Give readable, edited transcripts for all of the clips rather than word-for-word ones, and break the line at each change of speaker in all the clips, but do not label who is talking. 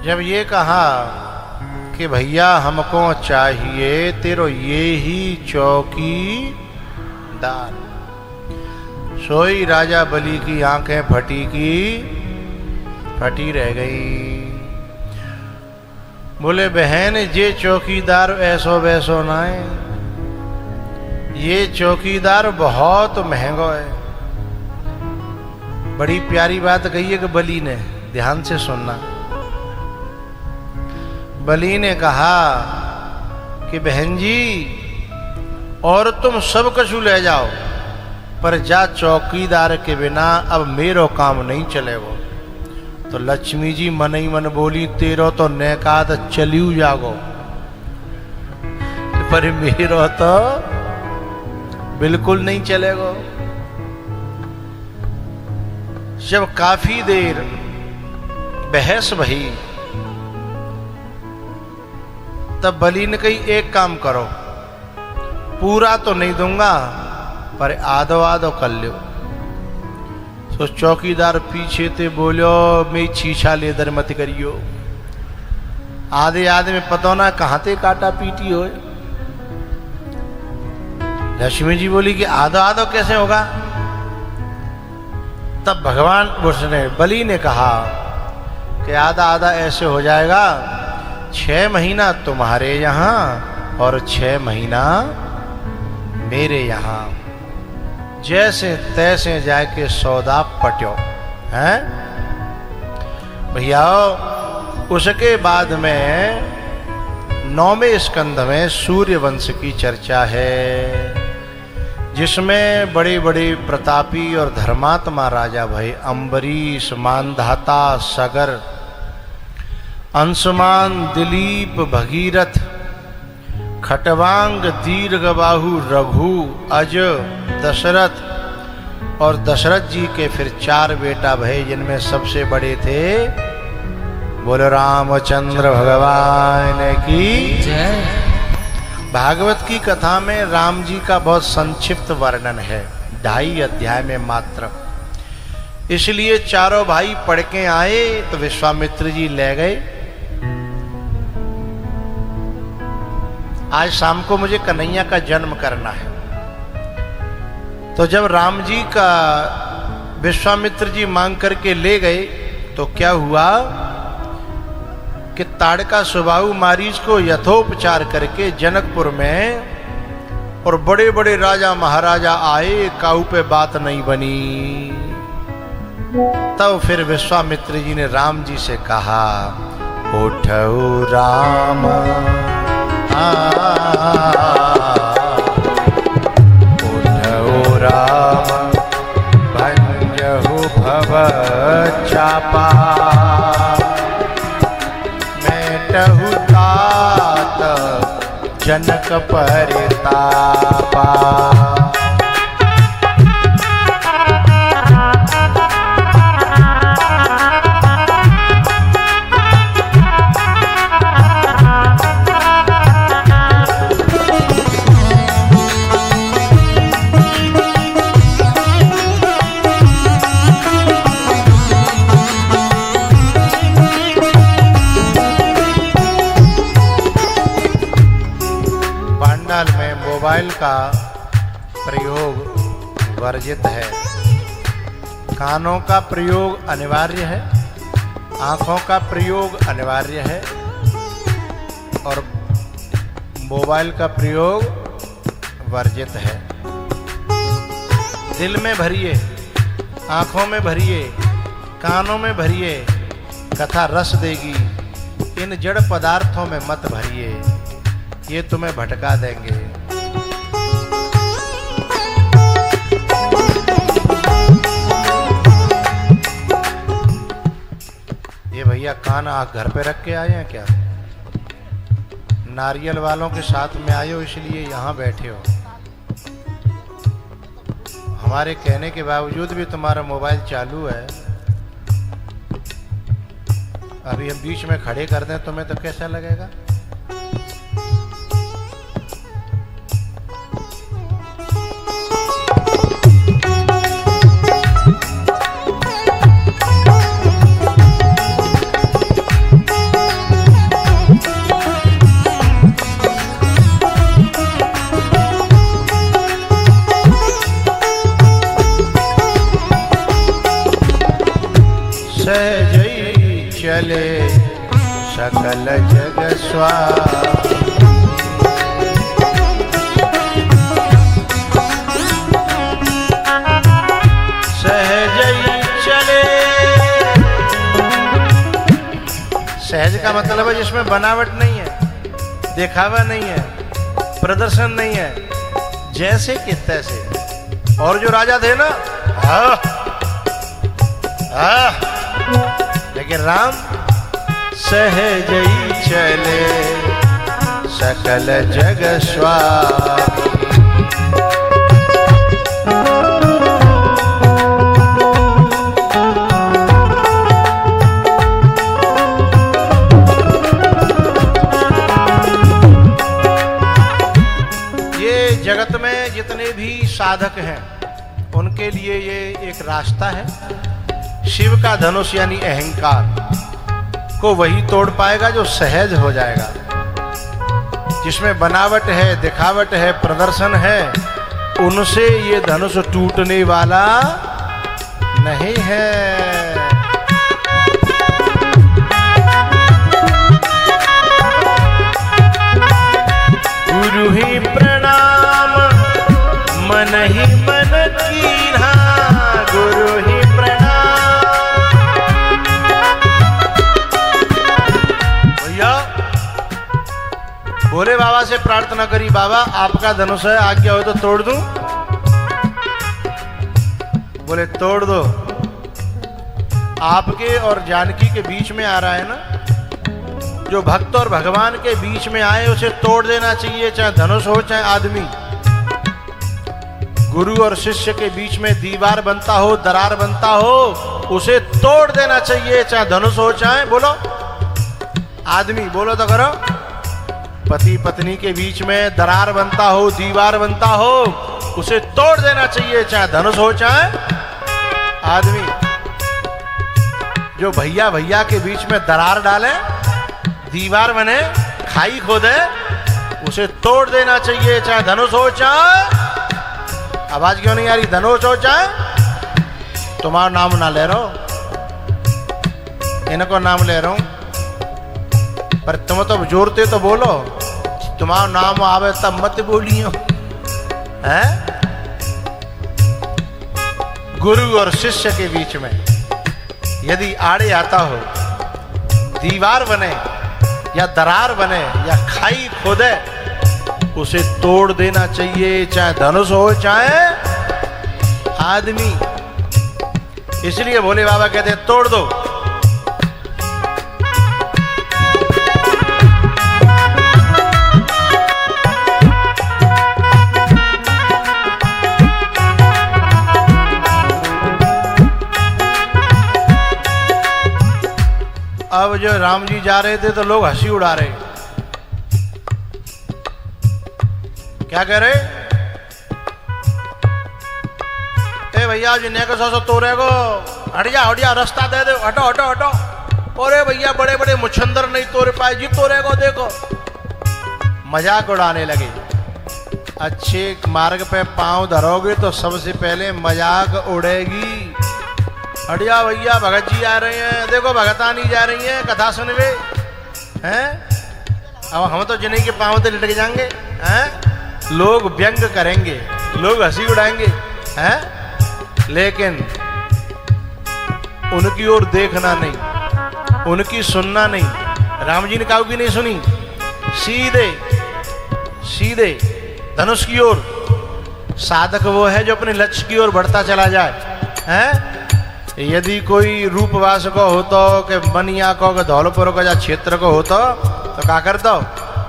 जब ये कहा कि भैया हमको चाहिए तेरो ये ही चौकीदार, सोई राजा बलि की आंखें फटी रह गई। बोले बहन जे चौकीदार ऐसो वैसो ना है, ये चौकीदार बहुत महंगो है। बड़ी प्यारी बात कही है कि बलि ने, ध्यान से सुनना। बलि ने कहा कि बहन जी और तुम सब कछु ले जाओ, पर जा चौकीदार के बिना अब मेरो काम नहीं चलेगो। तो लक्ष्मी जी मन ही मन बोली तेरो तो नेकात चलियो जागो, पर मेरो तो बिल्कुल नहीं चलेगो। जब काफी देर बहस भई तब बलि ने कही एक काम करो, पूरा तो नहीं दूंगा पर आधो आधो कर लो। तो चौकीदार पीछे थे बोलो मैं छीछा ले दर मत करियो, आधे आधे में पता ना कहां ते काटा पीटी हो। लक्ष्मी जी बोली कि आधो आधो कैसे होगा। तब भगवान उसने बलि ने कहा कि आधा आधा ऐसे हो जाएगा, 6 महीना तुम्हारे यहाँ और 6 महीना मेरे यहाँ, जैसे तैसे जाके सौदा पट्यो हैं भैया। उसके बाद में 9वें स्कंध में सूर्य वंश की चर्चा है, जिसमें बड़े बड़े प्रतापी और धर्मात्मा राजा भये अम्बरीश, मानधाता, सगर, अंशुमान, दिलीप, भगीरथ, खटवांग, दीर्घबाहु, रघु, अज, दशरथ और दशरथ जी के फिर 4 बेटा भये, जिनमें सबसे बड़े थे बोलो रामचंद्र भगवान की जय। भागवत की कथा में राम जी का बहुत संक्षिप्त वर्णन है, 2.5 अध्याय में मात्र। इसलिए चारों भाई पढ़ के आए तो विश्वामित्र जी ले गए। आज शाम को मुझे कन्हैया का जन्म करना है। तो जब राम जी का विश्वामित्र जी मांग करके ले गए तो क्या हुआ कि ताड़का सुबाहु मारीच को यथोपचार करके जनकपुर में, और बड़े बड़े राजा महाराजा आए, काऊ पे बात नहीं बनी। तब फिर विश्वामित्र जी ने राम जी से कहा उठो राम उठो राम भंजहु भव चापा, मेटहु तात जनक परितापा। मोबाइल का प्रयोग वर्जित है, कानों का प्रयोग अनिवार्य है, आंखों का प्रयोग अनिवार्य है, और मोबाइल का प्रयोग वर्जित है। दिल में भरिए, आंखों में भरिए, कानों में भरिए, कथा रस देगी। इन जड़ पदार्थों में मत भरिए, ये तुम्हें भटका देंगे। ये भैया कान आप घर पे रख के आए हैं क्या? नारियल वालों के साथ में आए हो इसलिए यहाँ बैठे हो। हमारे कहने के बावजूद भी तुम्हारा मोबाइल चालू है। अभी हम बीच में खड़े कर दें तुम्हें तो कैसा लगेगा? चले सकल जग स्वामी। सहज का मतलब है जिसमें बनावट नहीं है, दिखावा नहीं है, प्रदर्शन नहीं है, जैसे कि तैसे। और जो राजा थे ना, लेकिन राम सहज ही चले सकल जग स्वामी। जगत में जितने भी साधक हैं उनके लिए ये एक रास्ता है। शिव का धनुष यानी अहंकार को वही तोड़ पाएगा जो सहज हो जाएगा। जिसमें बनावट है, दिखावट है, प्रदर्शन है, उनसे ये धनुष टूटने वाला नहीं है। गुरु ही प्रणाम मन ही मन कीन्हा, गुरु ही प्रणाम। भैया भोले बाबा से प्रार्थना करी, बाबा आपका धनुष है, आज्ञा हो तो तोड़ दूं। बोले तोड़ दो। आपके और जानकी के बीच में आ रहा है ना, जो भक्त और भगवान के बीच में आए उसे तोड़ देना चाहिए, चाहे धनुष हो चाहे आदमी। गुरु और शिष्य के बीच में दीवार बनता हो, दरार बनता हो, उसे तोड़ देना चाहिए, चाहे धनुष हो चाहे बोलो आदमी। बोलो तो करो। पति पत्नी के बीच में दरार बनता हो, दीवार बनता हो, उसे तोड़ देना चाहिए, चाहे धनुष हो चाहे आदमी। जो भैया भैया के बीच में दरार डाले, दीवार बने, खाई खोदे, उसे तोड़ देना चाहिए, चाहे धनुष हो चाहे। आवाज क्यों नहीं आ रही? धनुष हो चाहे। तुम्हारा नाम ना ले रहा हूं, इनको नाम ले रहा हूं, पर तुम तो जोरते तो बोलो। तुम्हारा नाम आवे तब मत बोलियो है। गुरु और शिष्य के बीच में यदि आड़े आता हो, दीवार बने या दरार बने या खाई खोदे, उसे तोड़ देना चाहिए, चाहे धनुष हो चाहे आदमी। इसलिए भोले बाबा कहते हैं तोड़ दो। अब जो राम जी जा रहे थे तो लोग हंसी उड़ा रहे। क्या कह रहे? ए भैया जिन्हें को सो तोरे को हटिया हटिया रास्ता दे दो, हटो हटो हटो। अरे भैया बड़े बड़े मुछंदर नहीं तोड़ पाए जी, तोरे को देखो। मजाक उड़ाने लगे। अच्छे मार्ग पे पांव धरोगे तो सबसे पहले मजाक उड़ेगी। हटिया भैया भगत जी आ रहे हैं, देखो भगतानी जा रही हैं, कथा सुनवे हैं। अब हम तो जिन्हीं के पांव से लटक जाएंगे हैं। लोग व्यंग करेंगे, लोग हंसी उड़ाएंगे हैं, लेकिन उनकी ओर देखना नहीं, उनकी सुनना नहीं। राम जी ने काहू की नहीं सुनी, सीधे सीधे धनुष की ओर। साधक वो है जो अपने लक्ष्य की ओर बढ़ता चला जाए हैं। यदि कोई रूपवास को होता कि बनिया को धौलपुर का या क्षेत्र को होता तो क्या करता?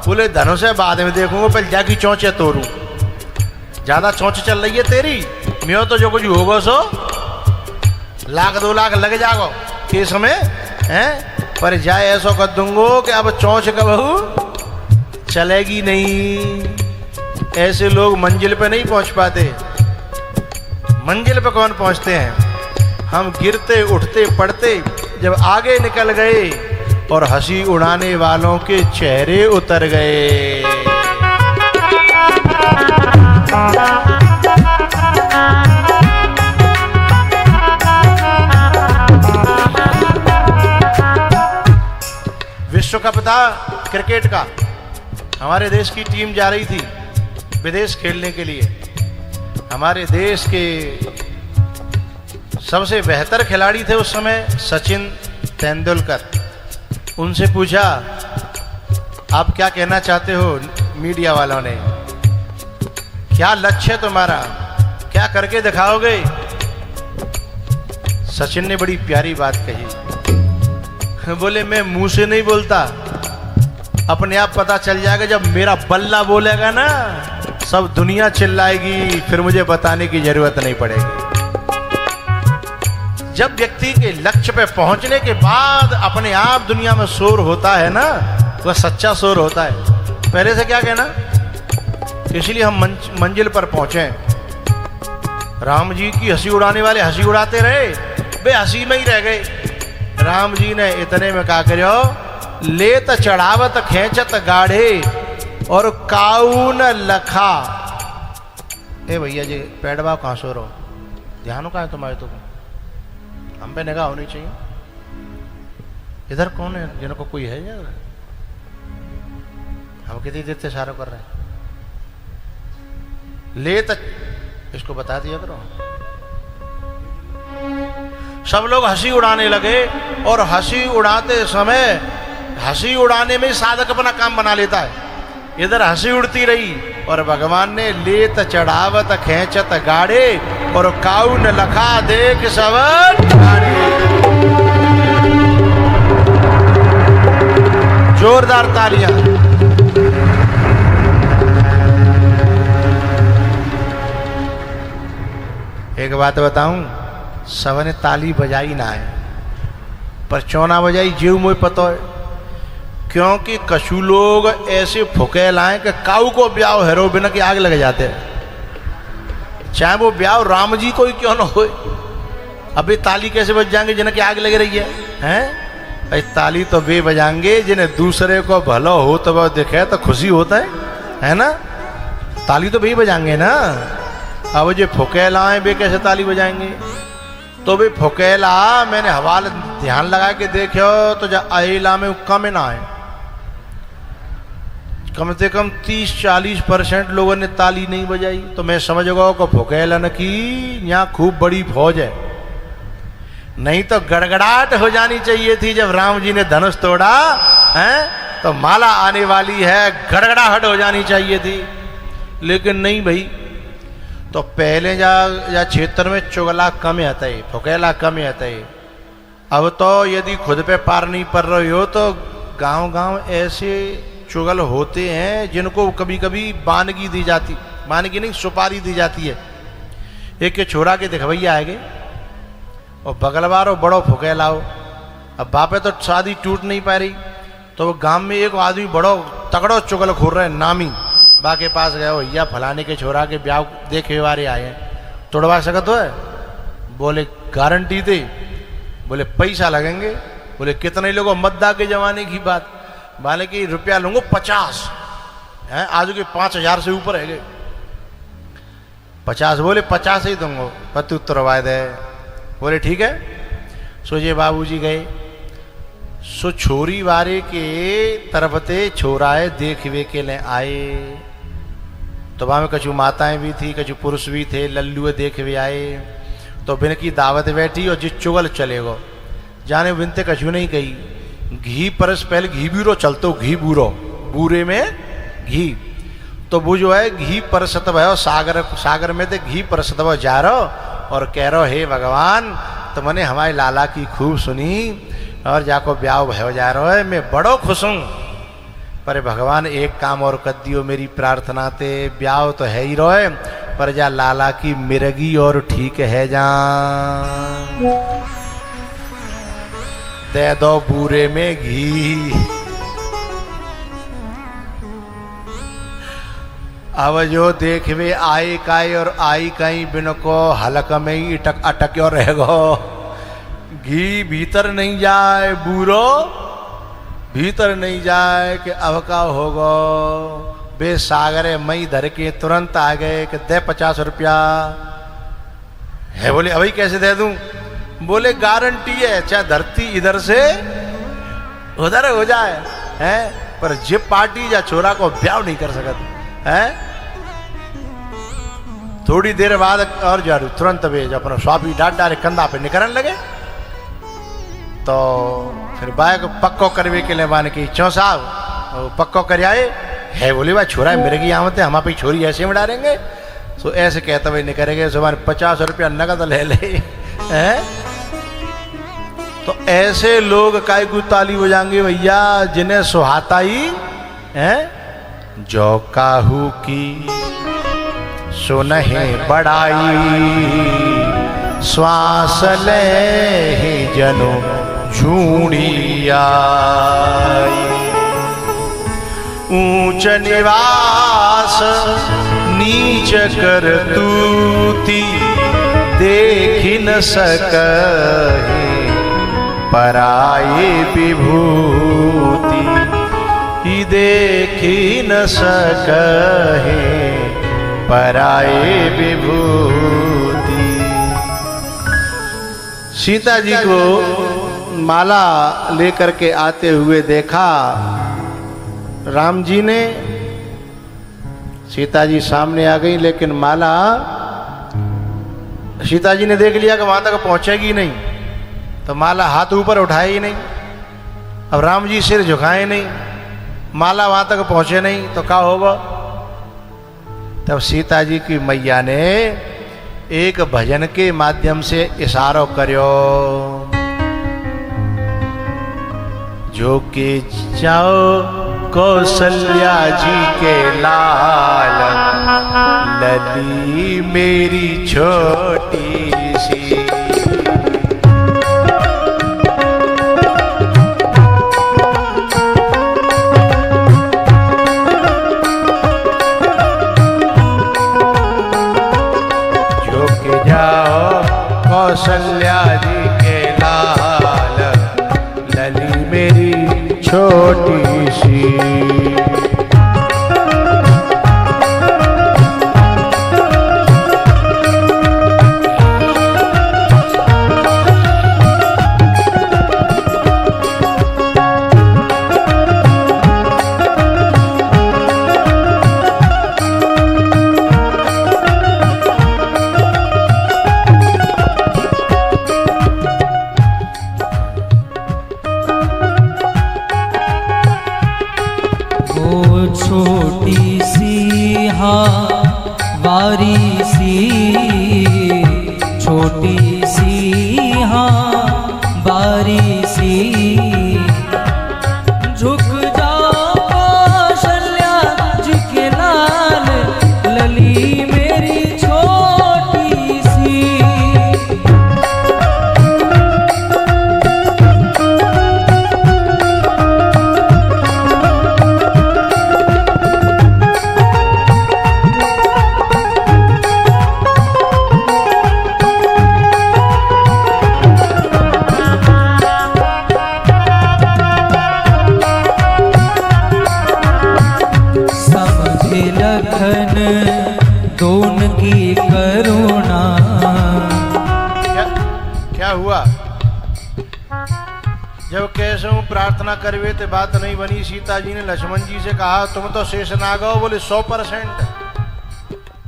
बोले धनुष है बाद में देखूंगा, पहले जाकी चौंचे तोड़ू। ज्यादा चौंच चल रही है तेरी, मैं तो जो कुछ होगा सो लाख 2 लाख लग जागो के समय हैं। पर जाए ऐसा कर दूंगो कि अब चौंच का बहू चलेगी नहीं। ऐसे लोग मंजिल पे नहीं पहुंच पाते। मंजिल पे कौन पहुंचते हैं? हम गिरते उठते पड़ते जब आगे निकल गए और हंसी उड़ाने वालों के चेहरे उतर गए। विश्व कप था क्रिकेट का, हमारे देश की टीम जा रही थी विदेश खेलने के लिए। हमारे देश के सबसे बेहतर खिलाड़ी थे उस समय सचिन तेंदुलकर। उनसे पूछा आप क्या कहना चाहते हो, मीडिया वालों ने, क्या लक्ष्य है तुम्हारा, क्या करके दिखाओगे? सचिन ने बड़ी प्यारी बात कही, बोले मैं मुंह से नहीं बोलता, अपने आप पता चल जाएगा, जब मेरा बल्ला बोलेगा ना सब दुनिया चिल्लाएगी, फिर मुझे बताने की जरूरत नहीं पड़ेगी। जब व्यक्ति के लक्ष्य पे पहुंचने के बाद अपने आप दुनिया में शोर होता है ना, वह सच्चा शोर होता है। पहले से क्या कहना, इसलिए हम मंजिल पर पहुंचे। राम जी की हंसी उड़ाने वाले हंसी उड़ाते रहे, वे हंसी में ही रह गए। राम जी ने इतने में कहा करो, लेत चढ़ावत खेचत गाढ़े और काउन लखा। ए भैया जी पैडवा कहाँ सो रहो, ध्यान कहाँ है तुम्हारे? तो हम पे निगाह होनी चाहिए। इधर कौन है जिनको कोई है यार? हम कितनी देर से इशारा कर रहे हैं? लेत इसको बता दिया करो। सब लोग हंसी उड़ाने लगे और हंसी उड़ाते समय हंसी उड़ाने में साधक अपना काम बना लेता है। इधर हंसी उड़ती रही और भगवान ने लेत चढ़ावत खेचत गाड़े और काउन लखा देख सवर गाड़े। जोरदार तालियां। एक बात बताऊं, सबने ताली बजाई ना है, पर चौना बजाई जीव मुझे पता है, क्योंकि कछु लोग ऐसे फुकेल आए कि काऊ को ब्याह हेरो बिना की आग लग जाते हैं, चाहे वो ब्याह राम जी को ही क्यों ना हो। अभी ताली कैसे बज जाएंगे जिन्हें की आग लग रही है? भाई ताली तो वे बजाएंगे जिन्हें दूसरे को भलो हो तो वह दिखे तो खुशी होता है ना? ताली तो वे बजाएंगे ना। अब जो फुकेला है वे कैसे ताली बजाएंगे? तो वे फुकेला मैंने हवाल ध्यान लगा के देखो तो जब अहिला में कम ना आए, कम से कम 30-40% लोगों ने ताली नहीं बजाई। तो मैं समझ गया को फुकेलन की यहाँ खूब बड़ी फौज है, नहीं तो गड़गड़ाहट हो जानी चाहिए थी। जब राम जी ने धनुष तोड़ा है तो माला आने वाली है, गड़गड़ाहट हो जानी चाहिए थी, लेकिन नहीं भाई। तो पहले जा क्षेत्र में चुगला कम आता है, फुकेला कम आता है। अब तो यदि खुद पे पार नहीं पड़ रहे हो तो गांव-गांव ऐसे चुगल होते हैं जिनको कभी कभी बानगी दी जाती, बानगी नहीं सुपारी दी जाती है। एक के छोरा के दिखवैया आएंगे और बगलवार बड़ो फुकेलाओ। अब बापे तो शादी टूट नहीं पा रही, तो वो गांव में एक आदमी बड़ो तगड़ो चुगल खोर रहे नामी, बा के पास गए, भैया फलाने के छोरा के ब्याह देखे वारे आए हैं, तोड़वा सकत हो? बोले गारंटी दे। बोले पैसा लगेंगे। बोले कितने लोगों, मद्दा के जमाने की बात, माने कि रुपया लूंगा 50 है, आज के 5000 से ऊपर है गए 50। बोले 50 ही दूंगा, पति उत्तरवा दे। बोले ठीक है। सोचे बाबूजी गए, सो छोरी वारे के तरफ ते छोराए देखवे के लिए आए। तो वहां में कछु माताएं भी थी, कछु पुरुष भी थे, लल्लुए देखवे आए। तो बिन की दावत बैठी और जिस चुगल चलेगो जाने बिनते कछु नहीं कही। घी परस पहले घी बूरो चलतो, घी बूरो बूरे में घी, तो वो जो है घी परसत भयो सागर में थे घी परसत भयो जा रहो और कह रहो हे भगवान तो मैंने हमारे लाला की खूब सुनी और जाको ब्याह भयो जा रहा है, मैं बड़ो खुश हूँ। पर भगवान एक काम और कर दियो मेरी प्रार्थना ते, ब्याह तो है ही रोए पर जा लाला की मिर्गी और ठीक है जा दे दो बूरे में घी। अब जो देखवे आई काई और आई कहीं बिन को हलक में ही अटक्यो रह गो। घी भीतर नहीं जाए, बूरो भीतर नहीं जाए कि अब का होगो। बे सागरे मई धर के तुरंत आ गए कि दे 50 रुपया है। बोले अभी कैसे दे दूं? बोले गारंटी है, चाहे धरती इधर से उधर हो जाए है, पर जे पार्टी या छोरा को ब्याह नहीं कर सकत है। थोड़ी देर बाद और जारू तुरंत वे अपना स्वामी डांट डाले कंधा पे निकलने लगे। तो फिर बाइक पक्को करवे के लिए मान की चौ साहब पक्को कर आए है, बोले भाई छोरा मेरे की आमत है, हम आप छोरी ऐसे में डालेंगे। तो ऐसे कहते हुए निकलेंगे सुबह 50 रुपया नगद ले ले हैं। तो ऐसे लोग काय को ताली बजाएंगे भैया जिन्हें सुहाता ही है। जो काहू की सुनहि बड़ाई, श्वास ले ही जनो झूठी आई। ऊंच निवास नीच कर तूती, देख न सकहि पराई विभूति। ही देखी न सकहि पराई विभूति। सीता जी को माला लेकर के आते हुए देखा राम जी ने। सीता जी सामने आ गई, लेकिन माला सीता जी ने देख लिया कि वहां तक पहुंचेगी नहीं, तो माला हाथ ऊपर उठाए ही नहीं। अब राम जी सिर झुकाए नहीं, माला वहां तक पहुंचे नहीं, तो क्या होगा। तब सीता जी की मैया ने एक भजन के माध्यम से इशारो करो। जो कि जाओ कौशल्या जी के लाल, लली मेरी छोटी सी। जो कि जाओ कौशल्या जी के लाल, लली मेरी छोटी सी।
छोटी सी हाँ बारी सी, छोटी सी हाँ बारी सी। झुक जाओ कौशल्या जी के लाल, लली मेरी छोटी सी। लखन दोन की करुणा।
क्या हुआ जब कैसे प्रार्थना करवे तो बात नहीं बनी। सीता जी ने लक्ष्मण जी से कहा तुम तो शेष नाग हो। बोले 100%।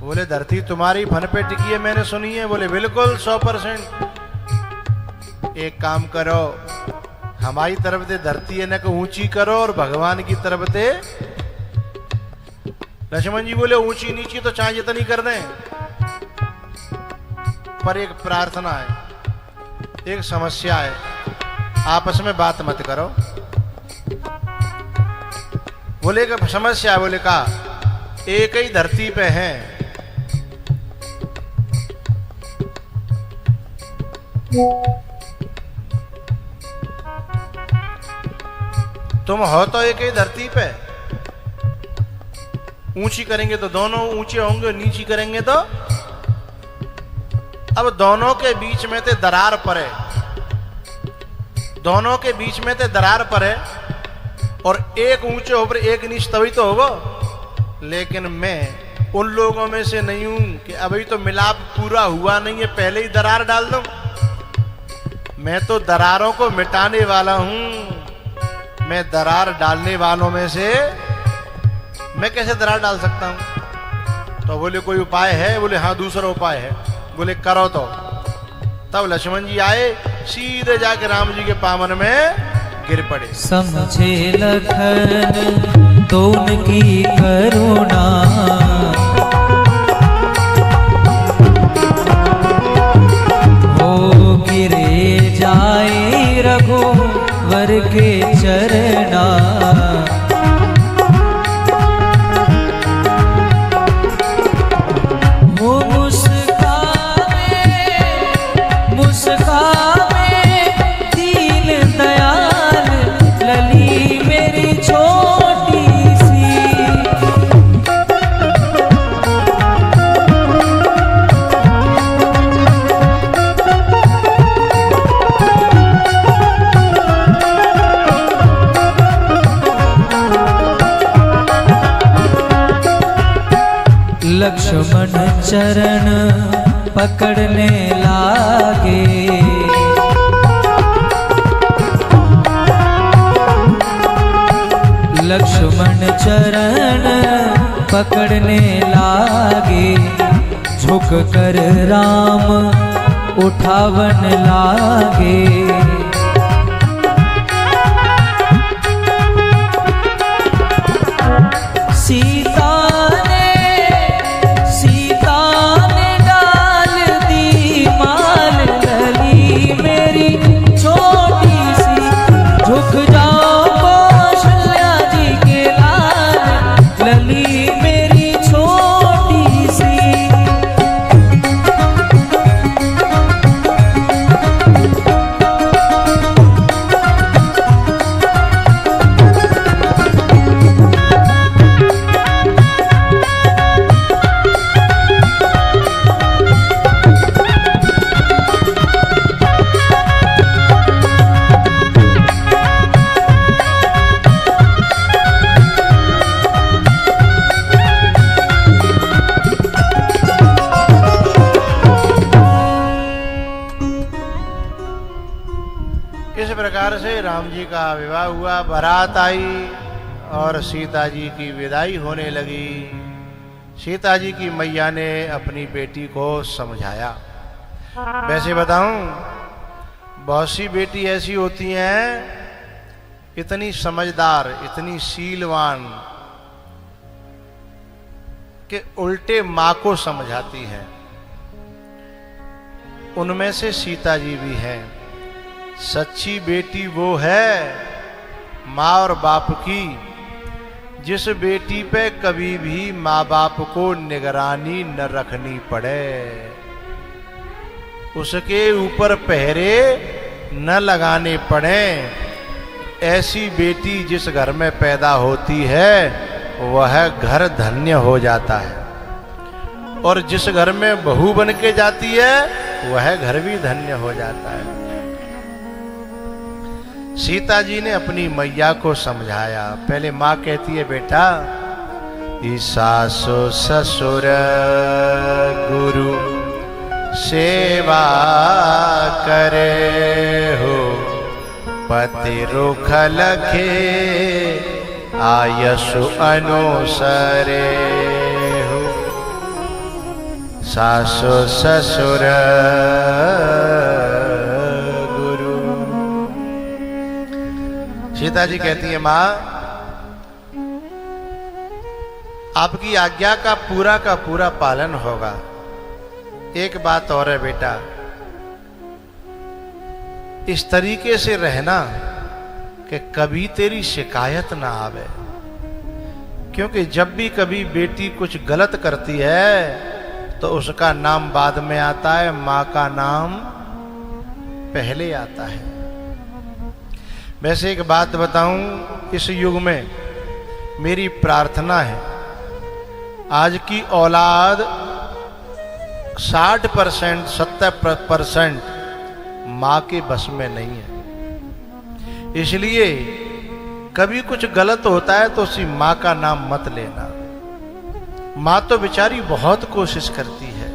बोले धरती तुम्हारी फन पे टिकी है मैंने सुनी है। बोले बिल्कुल 100%। एक काम करो, हमारी तरफ से धरती है न को ऊंची करो और भगवान की तरफ से। लक्ष्मण जी बोले ऊंची नीची तो चाहे जितनी कर दें, पर एक प्रार्थना है, एक समस्या है, आपस में बात मत करो। बोले कि समस्या है। बोले कहा एक ही धरती पे हैं, तुम हो तो एक ही धरती पे। ऊंची करेंगे तो दोनों ऊंचे होंगे, नीची करेंगे तो। अब दोनों के बीच में ते दरार पड़े, दोनों के बीच में ते दरार पड़े और एक ऊंचे हो पर एक नीच तभी तो होगा। लेकिन मैं उन लोगों में से नहीं हूं कि अभी तो मिलाप पूरा हुआ नहीं है पहले ही दरार डाल दूं। मैं तो दरारों को मिटाने वाला हूं। मैं दरार डालने वालों में से मैं कैसे दरार डाल सकता हूं? तो बोले कोई उपाय है? बोले हाँ दूसरा उपाय है। बोले करो तो। तब लक्ष्मण जी आए, सीधे जाके राम जी के पावन में गिर पड़े।
समझे लखन तो उनकी करुणा, हो गिरे जाए रघुवर के चरना। वो मुस्कावे दीन दयाल लली मेरी छोटी सी। लक्ष्मण चरण पकड़ने लागे, लक्ष्मण चरण पकड़ने लागे। झुक कर राम उठावन लागे। सीता ने डाल दी माल लली मेरी छोटी सी। झुक जाओ कौशल्या जी के लाल लली मेरी छोटी सी।
इस प्रकार से राम जी का विवाह हुआ, बारात आई और सीता जी की विदाई होने लगी। सीता जी की मैया ने अपनी बेटी को समझाया। वैसे बताऊं, बहुत सी बेटी ऐसी होती हैं इतनी समझदार, इतनी शीलवान कि उल्टे माँ को समझाती हैं। उनमें से सीता जी भी हैं। सच्ची बेटी वो है माँ और बाप की जिस बेटी पे कभी भी माँ बाप को निगरानी न रखनी पड़े, उसके ऊपर पहरे न लगाने पड़े। ऐसी बेटी जिस घर में पैदा होती है वह घर धन्य हो जाता है, और जिस घर में बहू बन के जाती है वह घर भी धन्य हो जाता है। सीता जी ने अपनी मैया को समझाया। पहले माँ कहती है, बेटा सासु ससुर गुरु सेवा करे हो, पति रुख लखे आयसु अनुसरे हो। सासु ससुर सीता जी कहती है, माँ आपकी आज्ञा का पूरा पालन होगा। एक बात और है बेटा, इस तरीके से रहना कि कभी तेरी शिकायत ना आवे, क्योंकि जब भी कभी बेटी कुछ गलत करती है तो उसका नाम बाद में आता है, माँ का नाम पहले आता है। वैसे एक बात बताऊं, इस युग में मेरी प्रार्थना है, आज की औलाद 60% 70% माँ के बस में नहीं है। इसलिए कभी कुछ गलत होता है तो उसी माँ का नाम मत लेना। माँ तो बेचारी बहुत कोशिश करती है,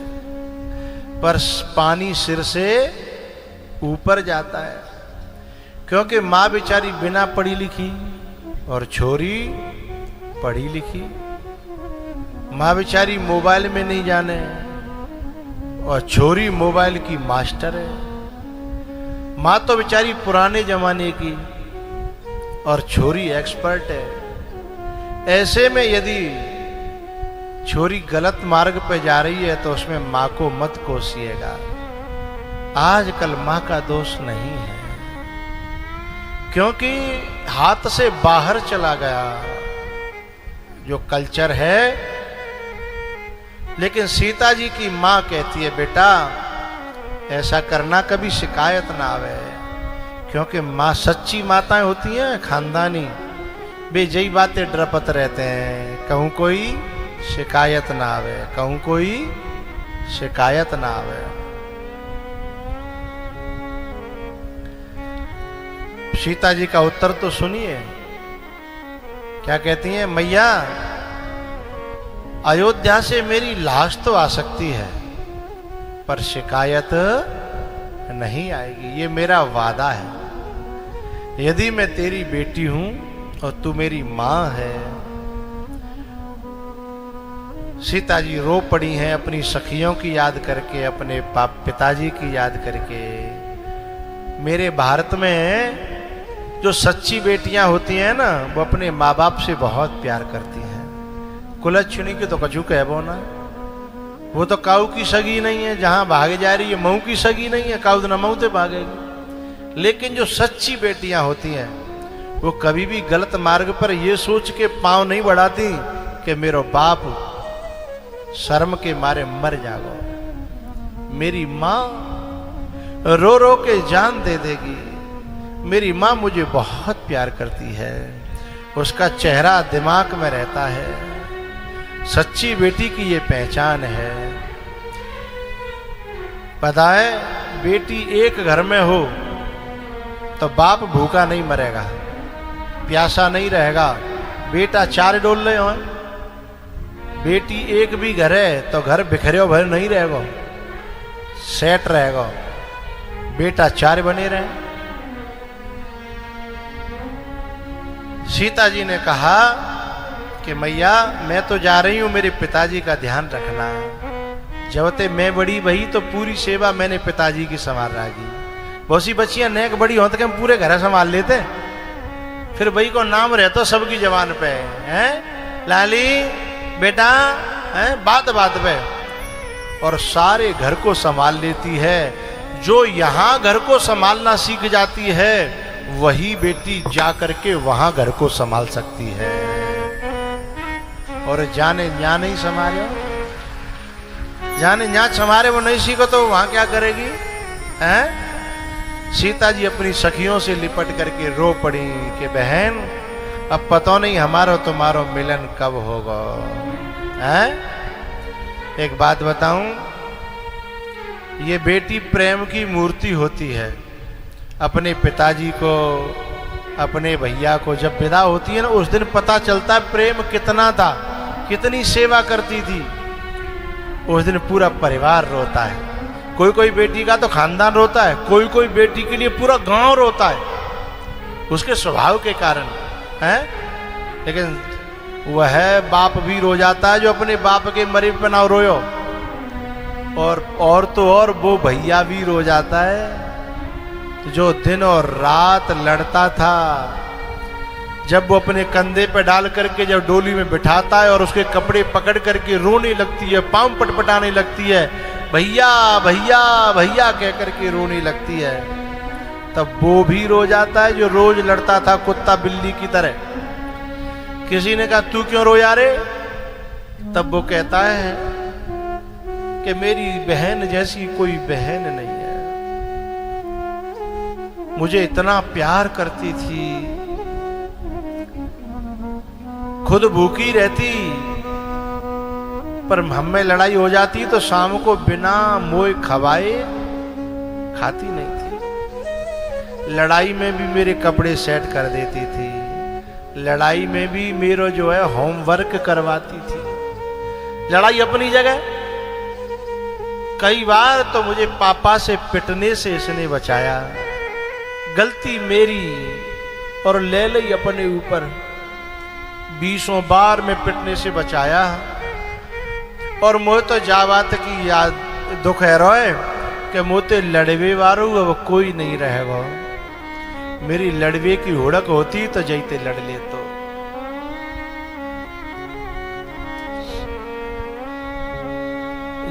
पर पानी सिर से ऊपर जाता है। क्योंकि माँ बेचारी बिना पढ़ी लिखी और छोरी पढ़ी लिखी। माँ बेचारी मोबाइल में नहीं जाने और छोरी मोबाइल की मास्टर है। माँ तो बेचारी पुराने जमाने की और छोरी एक्सपर्ट है। ऐसे में यदि छोरी गलत मार्ग पे जा रही है तो उसमें माँ को मत कोसिएगा। आजकल माँ का दोष नहीं है, क्योंकि हाथ से बाहर चला गया जो कल्चर है। लेकिन सीता जी की माँ कहती है बेटा ऐसा करना, कभी शिकायत ना आवे। क्योंकि माँ सच्ची माताएं होती हैं, खानदानी, वे यही बातें डरपत रहते हैं, कहूँ कोई शिकायत ना आवे, कहूँ कोई शिकायत ना आवे। सीता जी का उत्तर तो सुनिए, क्या कहती हैं? मैया अयोध्या से मेरी लाश तो आ सकती है पर शिकायत नहीं आएगी, ये मेरा वादा है। यदि मैं तेरी बेटी हूं और तू मेरी मां है। सीता जी रो पड़ी हैं अपनी सखियों की याद करके, अपने पिताजी की याद करके। मेरे भारत में जो सच्ची बेटियां होती हैं ना, वो अपने माँ बाप से बहुत प्यार करती हैं। कुलच्छनी की तो कछु कहबो ना, वो तो काऊ की सगी नहीं है, जहां भागे जा रही है मऊ की सगी नहीं है, काऊ न मऊ से भागेगी। लेकिन जो सच्ची बेटियां होती हैं वो कभी भी गलत मार्ग पर ये सोच के पांव नहीं बढ़ाती कि मेरा बाप शर्म के मारे मर जागो। मेरी माँ रो रो के जान दे देगी। मेरी माँ मुझे बहुत प्यार करती है, उसका चेहरा दिमाग में रहता है। सच्ची बेटी की ये पहचान है। पता है, बेटी एक घर में हो तो बाप भूखा नहीं मरेगा, प्यासा नहीं रहेगा। बेटा चार डोले हो, बेटी एक भी घर है तो घर बिखरे भर नहीं रहेगा, सेट रहेगा। बेटा चार बने रहे। सीता जी ने कहा कि मैया मैं तो जा रही हूं, मेरे पिताजी का ध्यान रखना। जब ते मैं बड़ी भई तो पूरी सेवा मैंने पिताजी की संभाल रही। बहुत सी बच्चियां नेक बड़ी होते कि हम पूरे घर संभाल लेते, फिर भाई को नाम रहता सबकी जबान पे है लाली बेटा है, बात बात पे, और सारे घर को संभाल लेती है। जो यहां घर को संभालना सीख जाती है वही बेटी जा करके वहां घर को संभाल सकती है। और जाने न्या नहीं संभाले, जाने न्या संभाले वो नहीं सीखो तो वहां क्या करेगी? हैं? सीता जी अपनी सखियों से लिपट करके रो पड़ी कि बहन अब पता नहीं हमारा तुम्हारा मिलन कब होगा। हैं? एक बात बताऊं, ये बेटी प्रेम की मूर्ति होती है। अपने पिताजी को, अपने भैया को जब विदा होती है ना, उस दिन पता चलता है प्रेम कितना था, कितनी सेवा करती थी। उस दिन पूरा परिवार रोता है। कोई कोई बेटी का तो खानदान रोता है, कोई कोई बेटी के लिए पूरा गांव रोता है उसके स्वभाव के कारण है। लेकिन वह बाप भी रो जाता है जो अपने बाप के मरे पे ना रोयो, और तो और वो भैया भी रो जाता है जो दिन और रात लड़ता था। जब वो अपने कंधे पे डाल करके जब डोली में बिठाता है और उसके कपड़े पकड़ करके रोने लगती है, पांव पटपटाने लगती है, भैया भैया भैया कह करके रोने लगती है, तब वो भी रो जाता है जो रोज लड़ता था कुत्ता बिल्ली की तरह। किसी ने कहा तू क्यों रोया रे? तब वो कहता है कि मेरी बहन जैसी कोई बहन नहीं है, मुझे इतना प्यार करती थी, खुद भूखी रहती पर हमें लड़ाई हो जाती तो शाम को बिना मोए खवाए खाती नहीं थी। लड़ाई में भी मेरे कपड़े सेट कर देती थी, लड़ाई में भी मेरा जो है होमवर्क करवाती थी। लड़ाई अपनी जगह, कई बार तो मुझे पापा से पिटने से इसने बचाया। गलती मेरी और ले लई अपने ऊपर, 20 बार में पिटने से बचाया और मोह तो जावात की याद दुख है रोए कि मोते लड़वे वारू अब कोई नहीं रहेगा। मेरी लड़वे की हुड़क होती तो जैते लड़ ले तो।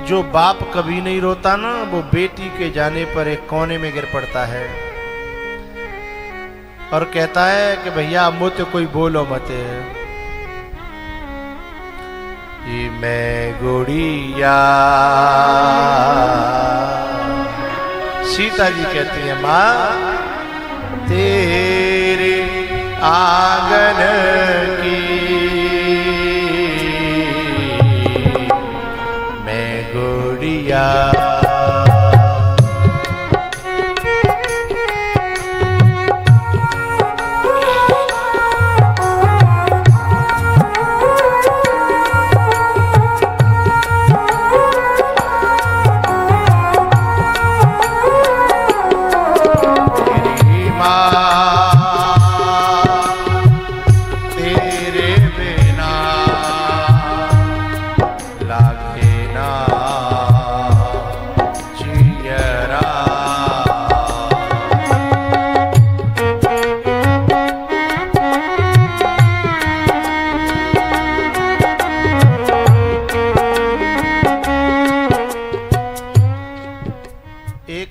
जो बाप कभी नहीं रोता ना, वो बेटी के जाने पर एक कोने में गिर पड़ता है और कहता है कि भैया मुझे कोई बोलो मत। ये मैं गुड़िया, सीता जी कहती है माँ तेरे आंगन की मैं गुड़िया।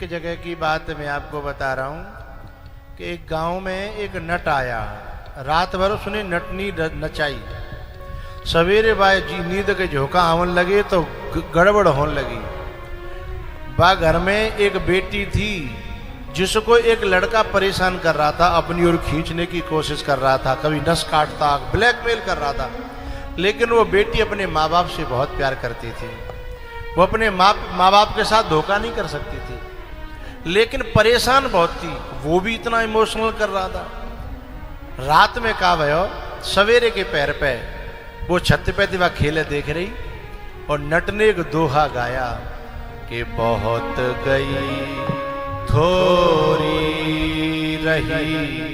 जगह की बात मैं आपको बता रहा हूं कि एक गांव में एक नट आया, रात भर उसने नटनी नचाई। सवेरे बाय जी नींद के झोंका आवन लगे तो गड़बड़ होने लगी। बा घर में एक बेटी थी जिसको एक लड़का परेशान कर रहा था, अपनी ओर खींचने की कोशिश कर रहा था, कभी नस काटता, ब्लैकमेल कर रहा था। लेकिन वो बेटी अपने माँ बाप से बहुत प्यार करती थी, वो अपने माँ बाप के साथ धोखा नहीं कर सकती थी, लेकिन परेशान बहुत थी, वो भी इतना इमोशनल कर रहा था। रात में कहा भयो, सवेरे के पैर पे वो छत पे थी, वह खेले देख रही और नट ने एक दोहा गाया कि बहुत गई थोड़ी रही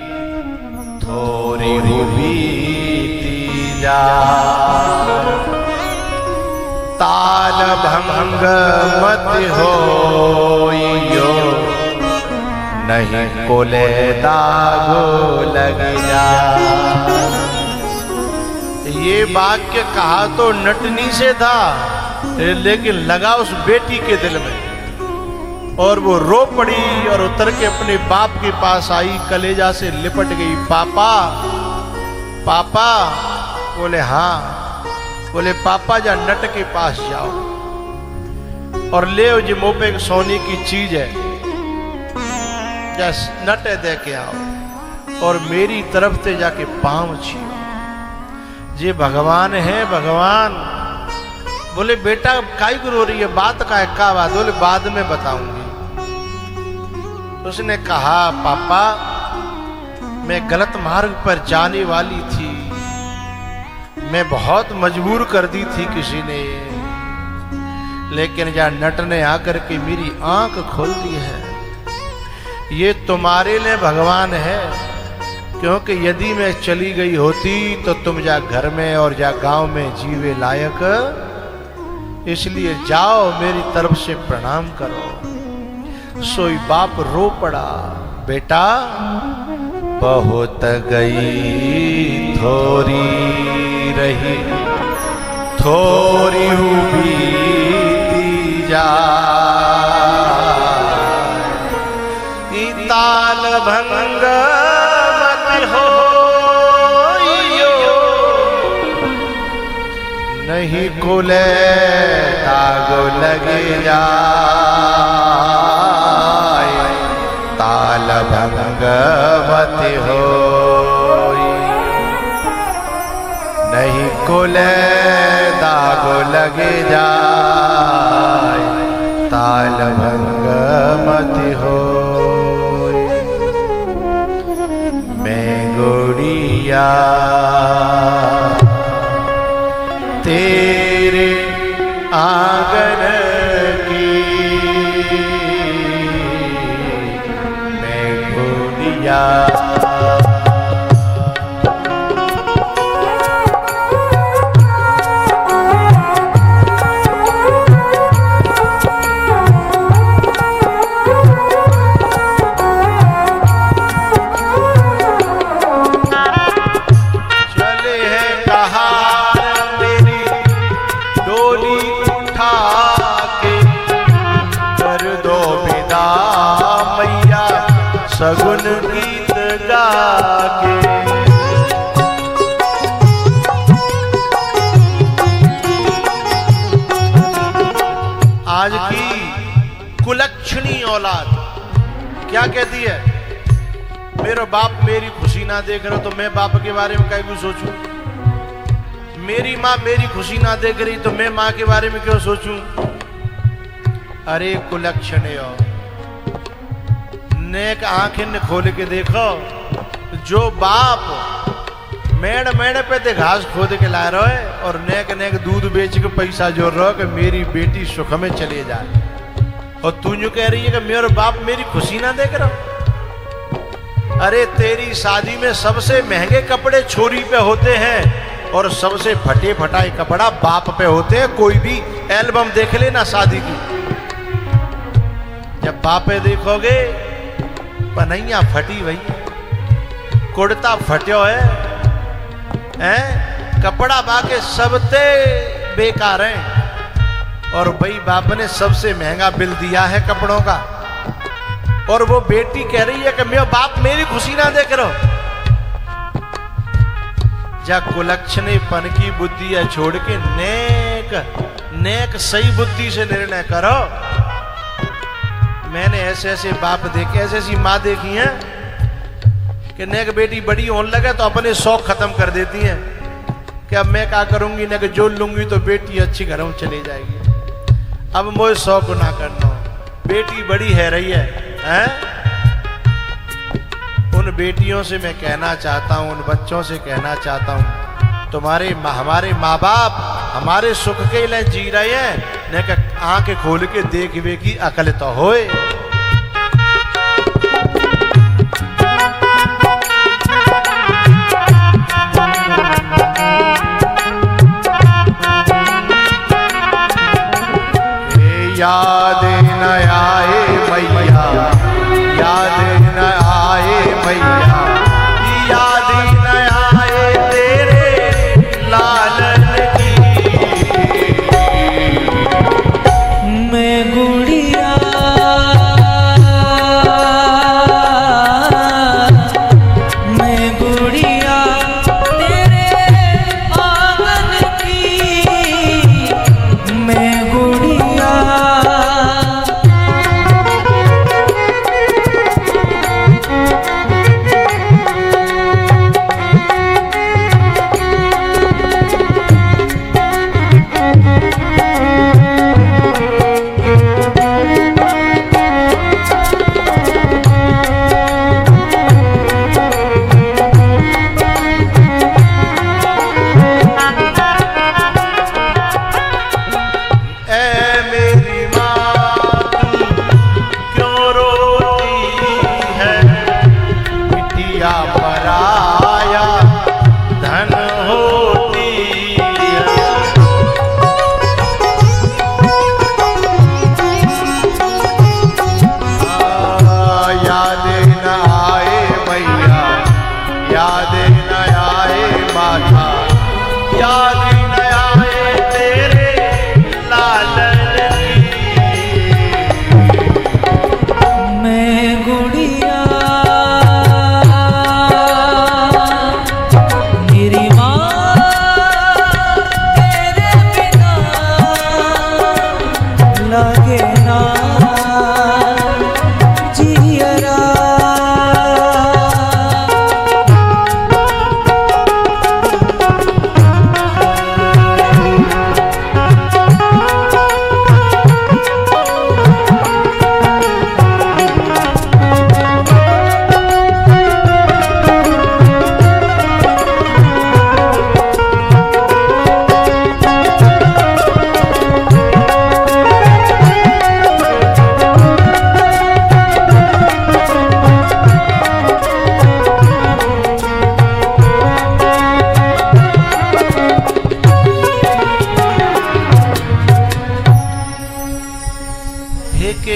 थोड़ी बीती जा, ताल भंग मत होइयो नहीं कोले दागो लग जा। ये वाक्य कहा तो नटनी से था, लेकिन लगा उस बेटी के दिल में और वो रो पड़ी और उतर के अपने बाप के पास आई, कलेजा से लिपट गई। पापा पापा। बोले हाँ। बोले पापा जा नट के पास जाओ और ले जी मुंह पे एक सोने की चीज है, जस नट दे के आओ और मेरी तरफ से जाके पांव छीओ। ये भगवान है भगवान। बोले बेटा काई को रो रही है, बात का है का बात? बोले बाद में बताऊंगी। उसने कहा पापा मैं गलत मार्ग पर जाने वाली थी, मैं बहुत मजबूर कर दी थी किसी ने, लेकिन जहाँ नट ने आकर के मेरी आंख खोल दी है। ये तुम्हारे लिए भगवान है, क्योंकि यदि मैं चली गई होती तो तुम जा घर में और जा गांव में जीवे लायक, इसलिए जाओ मेरी तरफ से प्रणाम करो। सोई बाप रो पड़ा, बेटा बहुत गई थोड़ी रही थोड़ी बीती जा, ताल भंग मत होइयो नहीं कोले दागो लगे जाए, ताल भंग मत होई नहीं कोले दागो लगे जाए, ताल भंग मत होई। मैं गुड़िया तेरे आंगन की, मैं गुड़िया औलाद क्या कहती है, मेरा बाप मेरी खुशी ना देख रहा तो मैं बाप के बारे में क्यों सोचूं, मेरी माँ मेरी खुशी ना देख रही तो मैं माँ के बारे में क्यों सोचूं। अरे कुलक्षणे नेक आंखें ने खोल के देखो, जो बाप मेड़ मेड़ पे ते घास खोद के ला रहा है और नेक नेक दूध बेच के पैसा जोड़ रहा है कि मेरी बेटी सुख में चले जाए, और तू जो कह रही है कि मेरा बाप मेरी खुशी ना देख रहा। अरे तेरी शादी में सबसे महंगे कपड़े छोरी पे होते हैं और सबसे फटे फटाए कपड़ा बाप पे होते हैं। कोई भी एल्बम देख लेना शादी की, जब बाप पे देखोगे पनैया फटी हुई, कुर्ता फट्यो है, कपड़ा बाके सबते बेकार हैं, और भाई बाप ने सबसे महंगा बिल दिया है कपड़ों का, और वो बेटी कह रही है कि मेरा बाप मेरी खुशी ना देख रहा। जा कुलक्षणेपन की बुद्धि है छोड़ के नेक नेक सही बुद्धि से निर्णय करो। मैंने ऐसे ऐसे बाप देखे, ऐसे ऐसी माँ देखी है कि नेक बेटी बड़ी होने लगे तो अपने शौक खत्म कर देती हैं कि अब मैं क्या करूंगी, नेक जोड़ लूंगी तो बेटी अच्छी घरों चली जाएगी, अब मुझे शौक ना करना, बेटी बड़ी है रही है, हैं? उन बेटियों से मैं कहना चाहता हूं, उन बच्चों से कहना चाहता हूं, हमारे माँ बाप हमारे सुख के लिए जी रहे हैं, नेक आंखें खोल के देखवे की अकल तो होए। याद न आए मैया, याद न आए मैया, याद न आए तेरे लालन की।
मैं गुड़िया तेरे आंगन की, मैं गुड़िया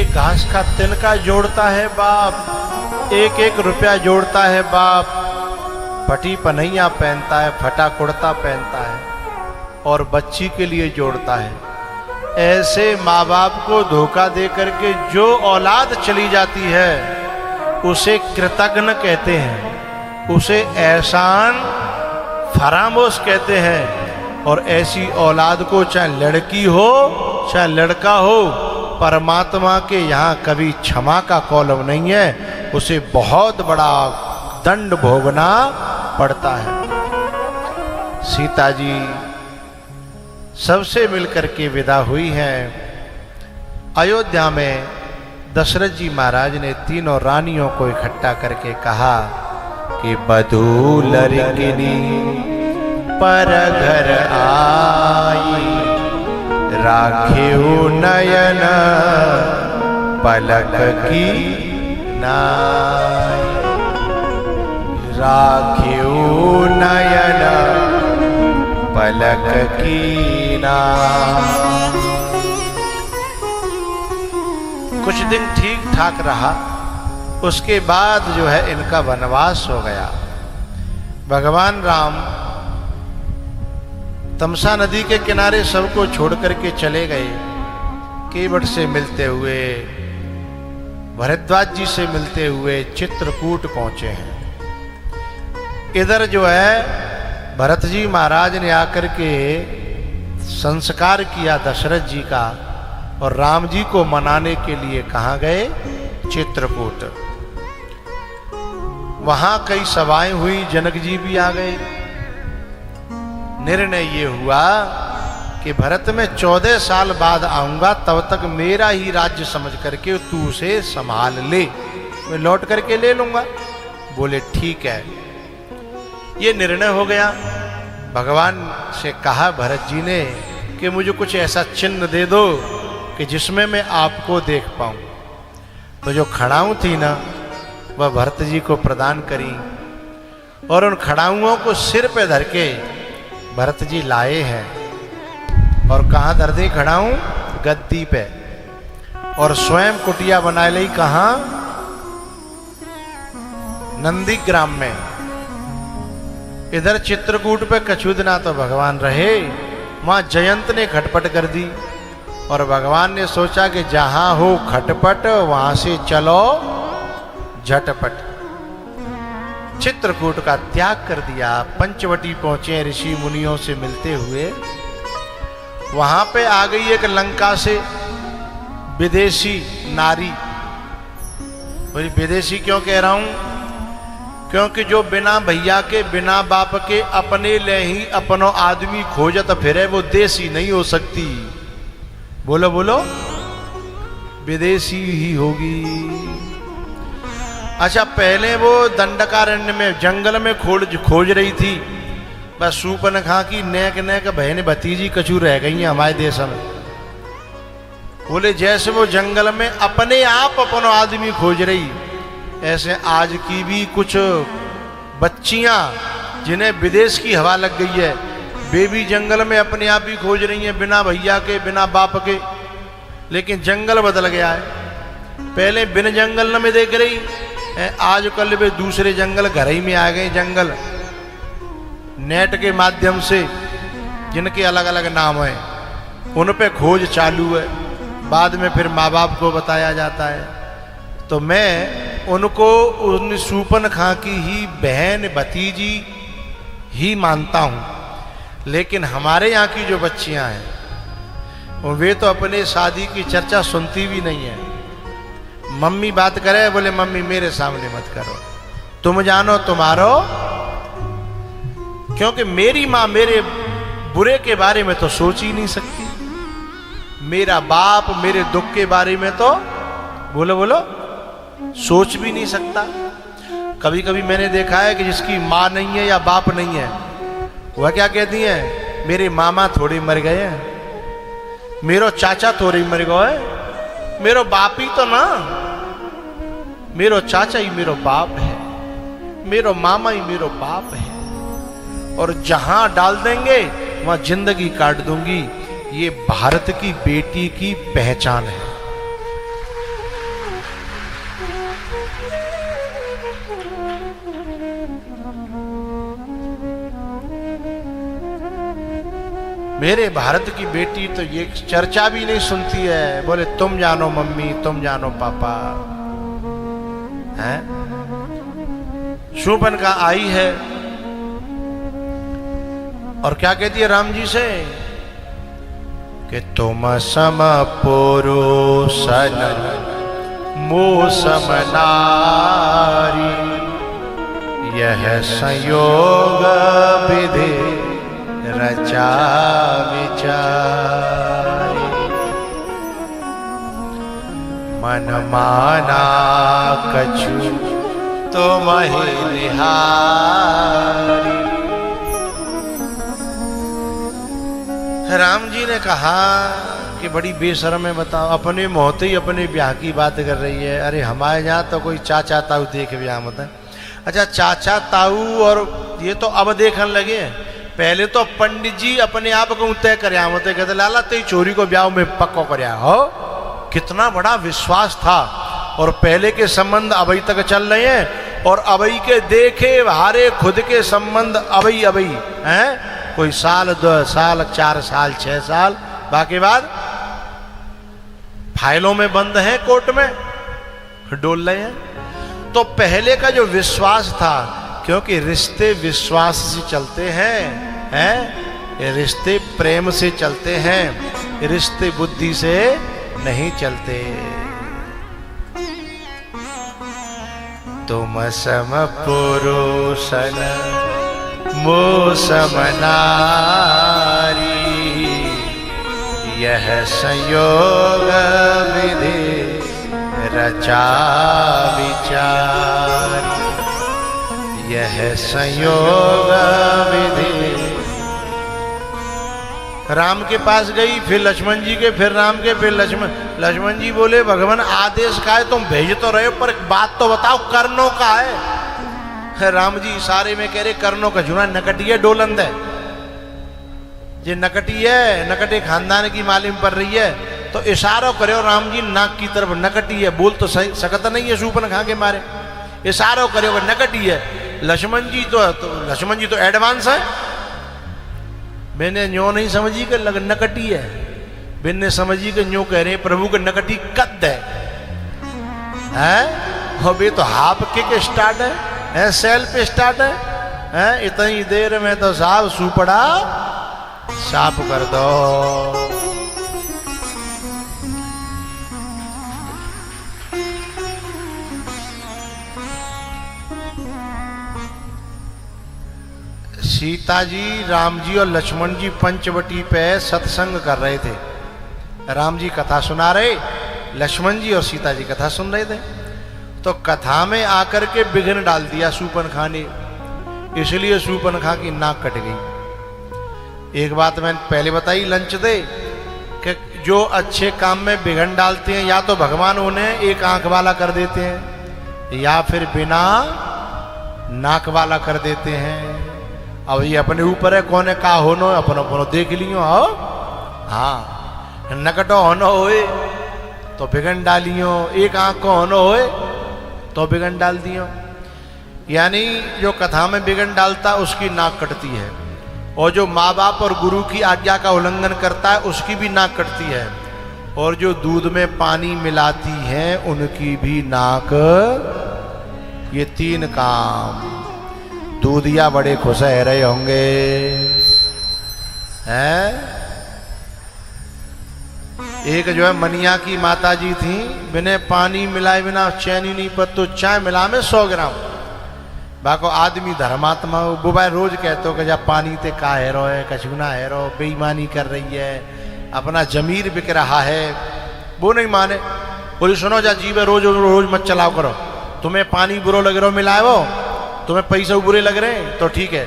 घास का तिनका जोड़ता है बाप, एक एक रुपया जोड़ता है बाप, फटी पन्हैया पहनता है, फटा कुर्ता पहनता है और बच्ची के लिए जोड़ता है। ऐसे माँ बाप को धोखा दे करके जो औलाद चली जाती है उसे कृतघ्न कहते हैं, उसे एहसान फरामोश कहते हैं। और ऐसी औलाद को चाहे लड़की हो चाहे लड़का हो परमात्मा के यहाँ कभी क्षमा का कॉलम नहीं है, उसे बहुत बड़ा दंड भोगना पड़ता है। सीता जी सबसे मिलकर के विदा हुई हैं। अयोध्या में दशरथ जी महाराज ने तीनों रानियों को इकट्ठा करके कहा कि बधू लड़किनी पर घर आई, राखियो नयन पलक की नाई, राखियो नयन पलक की नाई। कुछ दिन ठीक ठाक रहा, उसके बाद जो है इनका वनवास हो गया। भगवान राम तमसा नदी के किनारे सबको छोड़ करके चले गए। केवट से मिलते हुए, भरद्वाज जी से मिलते हुए चित्रकूट पहुंचे हैं। इधर जो है भरत जी महाराज ने आकर के संस्कार किया दशरथ जी का, और राम जी को मनाने के लिए कहाँ गए? चित्रकूट। वहां कई सभाएं हुई, जनक जी भी आ गए। निर्णय ये हुआ कि भरत मैं 14 साल बाद आऊंगा, तब तक मेरा ही राज्य समझ करके तू उसे संभाल ले, मैं लौट करके ले लूंगा। बोले ठीक है। ये निर्णय हो गया। भगवान से कहा भरत जी ने कि मुझे कुछ ऐसा चिन्ह दे दो कि जिसमें मैं आपको देख पाऊं। तो जो खड़ाऊं थी ना, वह भरत जी को प्रदान करी, और उन खड़ाऊओं को सिर पे धर के भरत जी लाए हैं। और कहाँ धर दी खड़ाऊं? गद्दी पे। और स्वयं कुटिया बना ली कहाँ? नंदीग्राम में। इधर चित्रकूट पे कछुदना तो भगवान रहे, वहां जयंत ने खटपट कर दी, और भगवान ने सोचा कि जहां हो खटपट वहां से चलो झटपट। चित्रकूट का त्याग कर दिया, पंचवटी पहुंचे ऋषि मुनियों से मिलते हुए। वहां पे आ गई एक लंका से विदेशी नारी। बोली विदेशी क्यों कह रहा हूं? क्योंकि जो बिना भैया के, बिना बाप के, अपने ले ही अपनो आदमी खोजत फिरे, वो देसी नहीं हो सकती। बोलो बोलो, विदेशी ही होगी। अच्छा, पहले वो दंडकारण्य में जंगल में खोज रही थी, बस सूर्पनखा की नेक नेक बहन भतीजी कछु रह गई हैं हमारे देश में। बोले जैसे वो जंगल में अपने आप अपनो आदमी खोज रही, ऐसे आज की भी कुछ बच्चियां जिन्हें विदेश की हवा लग गई है, वे भी जंगल में अपने आप ही खोज रही हैं, बिना भैया के, बिना बाप के। लेकिन जंगल बदल गया है। पहले बिन जंगल में देख रही, आजकल वे दूसरे जंगल घर ही में आ गए। जंगल नेट के माध्यम से, जिनके अलग अलग नाम हैं, उन पे खोज चालू है। बाद में फिर माँ बाप को बताया जाता है। तो मैं उनको उन सूर्पनखा की ही बहन भतीजी ही मानता हूँ। लेकिन हमारे यहाँ की जो बच्चियाँ हैं, वे तो अपने शादी की चर्चा सुनती भी नहीं है। मम्मी बात करे, बोले मम्मी मेरे सामने मत करो, तुम जानो तुम्हारो। क्योंकि मेरी माँ मेरे बुरे के बारे में तो सोच ही नहीं सकती, मेरा बाप मेरे दुख के बारे में तो बोलो बोलो सोच भी नहीं सकता। कभी कभी मैंने देखा है कि जिसकी माँ नहीं है या बाप नहीं है, वह क्या कहती है, मेरे मामा थोड़े मर गए हैं, मेरो चाचा थोड़े मर गए, मेरो बाप ही तो ना, मेरो चाचा ही मेरो बाप है, मेरो मामा ही मेरो बाप है, और जहां डाल देंगे वहां जिंदगी काट दूंगी। ये भारत की बेटी की पहचान है। मेरे भारत की बेटी तो ये चर्चा भी नहीं सुनती है। बोले तुम जानो मम्मी, तुम जानो पापा। हैं? शूर्पनखा आई है और क्या कहती है राम जी से कि तुम सम पुरुषन मोह सम नारी, यह संयोग विधि रचा विचारी। मन माना कछु तुम ही निहारी। राम जी ने कहा कि बड़ी बेशर्म है, बताओ, अपने मोहते ही अपने ब्याह की बात कर रही है। अरे हमारे यहाँ तो कोई चाचा ताऊ देख ब्याह मत है। अच्छा चाचा ताऊ और ये तो अब देखने लगे, पहले तो पंडित जी अपने आप को तय कर मत, कहते लाला तेरी चोरी को ब्याह में पक्को कर हो। कितना बड़ा विश्वास था। और पहले के संबंध अभी तक चल रहे हैं, और अभी के देखे हारे खुद के संबंध अभी हैं। कोई साल 2 साल 4 साल 6 साल, बाकी बाद फाइलों में बंद है, कोर्ट में डोल रहे हैं। तो पहले का जो विश्वास था, क्योंकि रिश्ते विश्वास से चलते हैं, ये रिश्ते प्रेम से चलते हैं, रिश्ते बुद्धि से नहीं चलते। तुम सम पुरुषन मोह सम नारी, यह संयोग विधि रचा विचारी। यह संयोग विधि। राम के पास गई, फिर लक्ष्मण जी के, फिर राम के, फिर लक्ष्मण जी बोले भगवान आदेश का है, तुम भेज तो रहे हो, पर एक बात तो बताओ कर्णों का है। राम जी इशारे में कह रहे कर्णों का जुना नकटी है, डोलंद है, ये नकटी है, नकटे खानदान की मालूम पड़ रही है। तो इशारा करो राम जी नाक की तरफ, नकटी है, बोल तो सकत नहीं है सूपन खा के मारे, इशारा करो नकटी है। लक्ष्मण जी तो एडवांस है, मैंने न्यो नहीं समझी कि नकटी है, मैंने समझी कि न्यो कह रहे प्रभु का नकटी कद है। बे तो हाफ किक स्टार्ट है, सेल पे स्टार्ट है, इतनी देर में तो साहब सुपड़ा साफ कर दो। सीता जी, राम जी और लक्ष्मण जी पंचवटी पे सत्संग कर रहे थे। राम जी कथा सुना रहे, लक्ष्मण जी और सीता जी कथा सुन रहे थे। तो कथा में आकर के विघ्न डाल दिया सूपनखा ने, इसलिए सूपनखा की नाक कट गई। एक बात मैंने पहले बताई लंच दे कि जो अच्छे काम में विघ्न डालते हैं, या तो भगवान उन्हें एक आंख वाला कर देते हैं, या फिर बिना नाक वाला कर देते हैं। अब ये अपने ऊपर है, कौन है का होनो, अपनो देख लियो। हाँ, नकटो होनो होए तो बिगन डालियो, एक आंख को होनो होए तो बिगन डाल दियो। यानी जो कथा में बिगन डालता उसकी नाक कटती है, और जो माँ बाप और गुरु की आज्ञा का उल्लंघन करता है उसकी भी नाक कटती है, और जो दूध में पानी मिलाती हैं उनकी भी नाक। ये 3 काम। दूधिया बड़े खुश रह रहे होंगे, हैं? एक जो है मनिया की माता जी थी, बिना पानी मिलाए बिना चैन ही नहीं, पर तो चाय मिला में 100 ग्राम। बाको आदमी धर्मात्मा वो भाई रोज कहते हो कि जब पानी ते का हैरो है, कछुना हैरो, बेईमानी कर रही है, अपना जमीर बिक रहा है। वो नहीं माने, बोली सुनो जा जीवे रोज रोज मत चलाओ करो, तुम्हें पानी बुरो लग रहा हो मिलाए वो, तुम्हें पैसे बुरे लग रहे हैं तो ठीक है,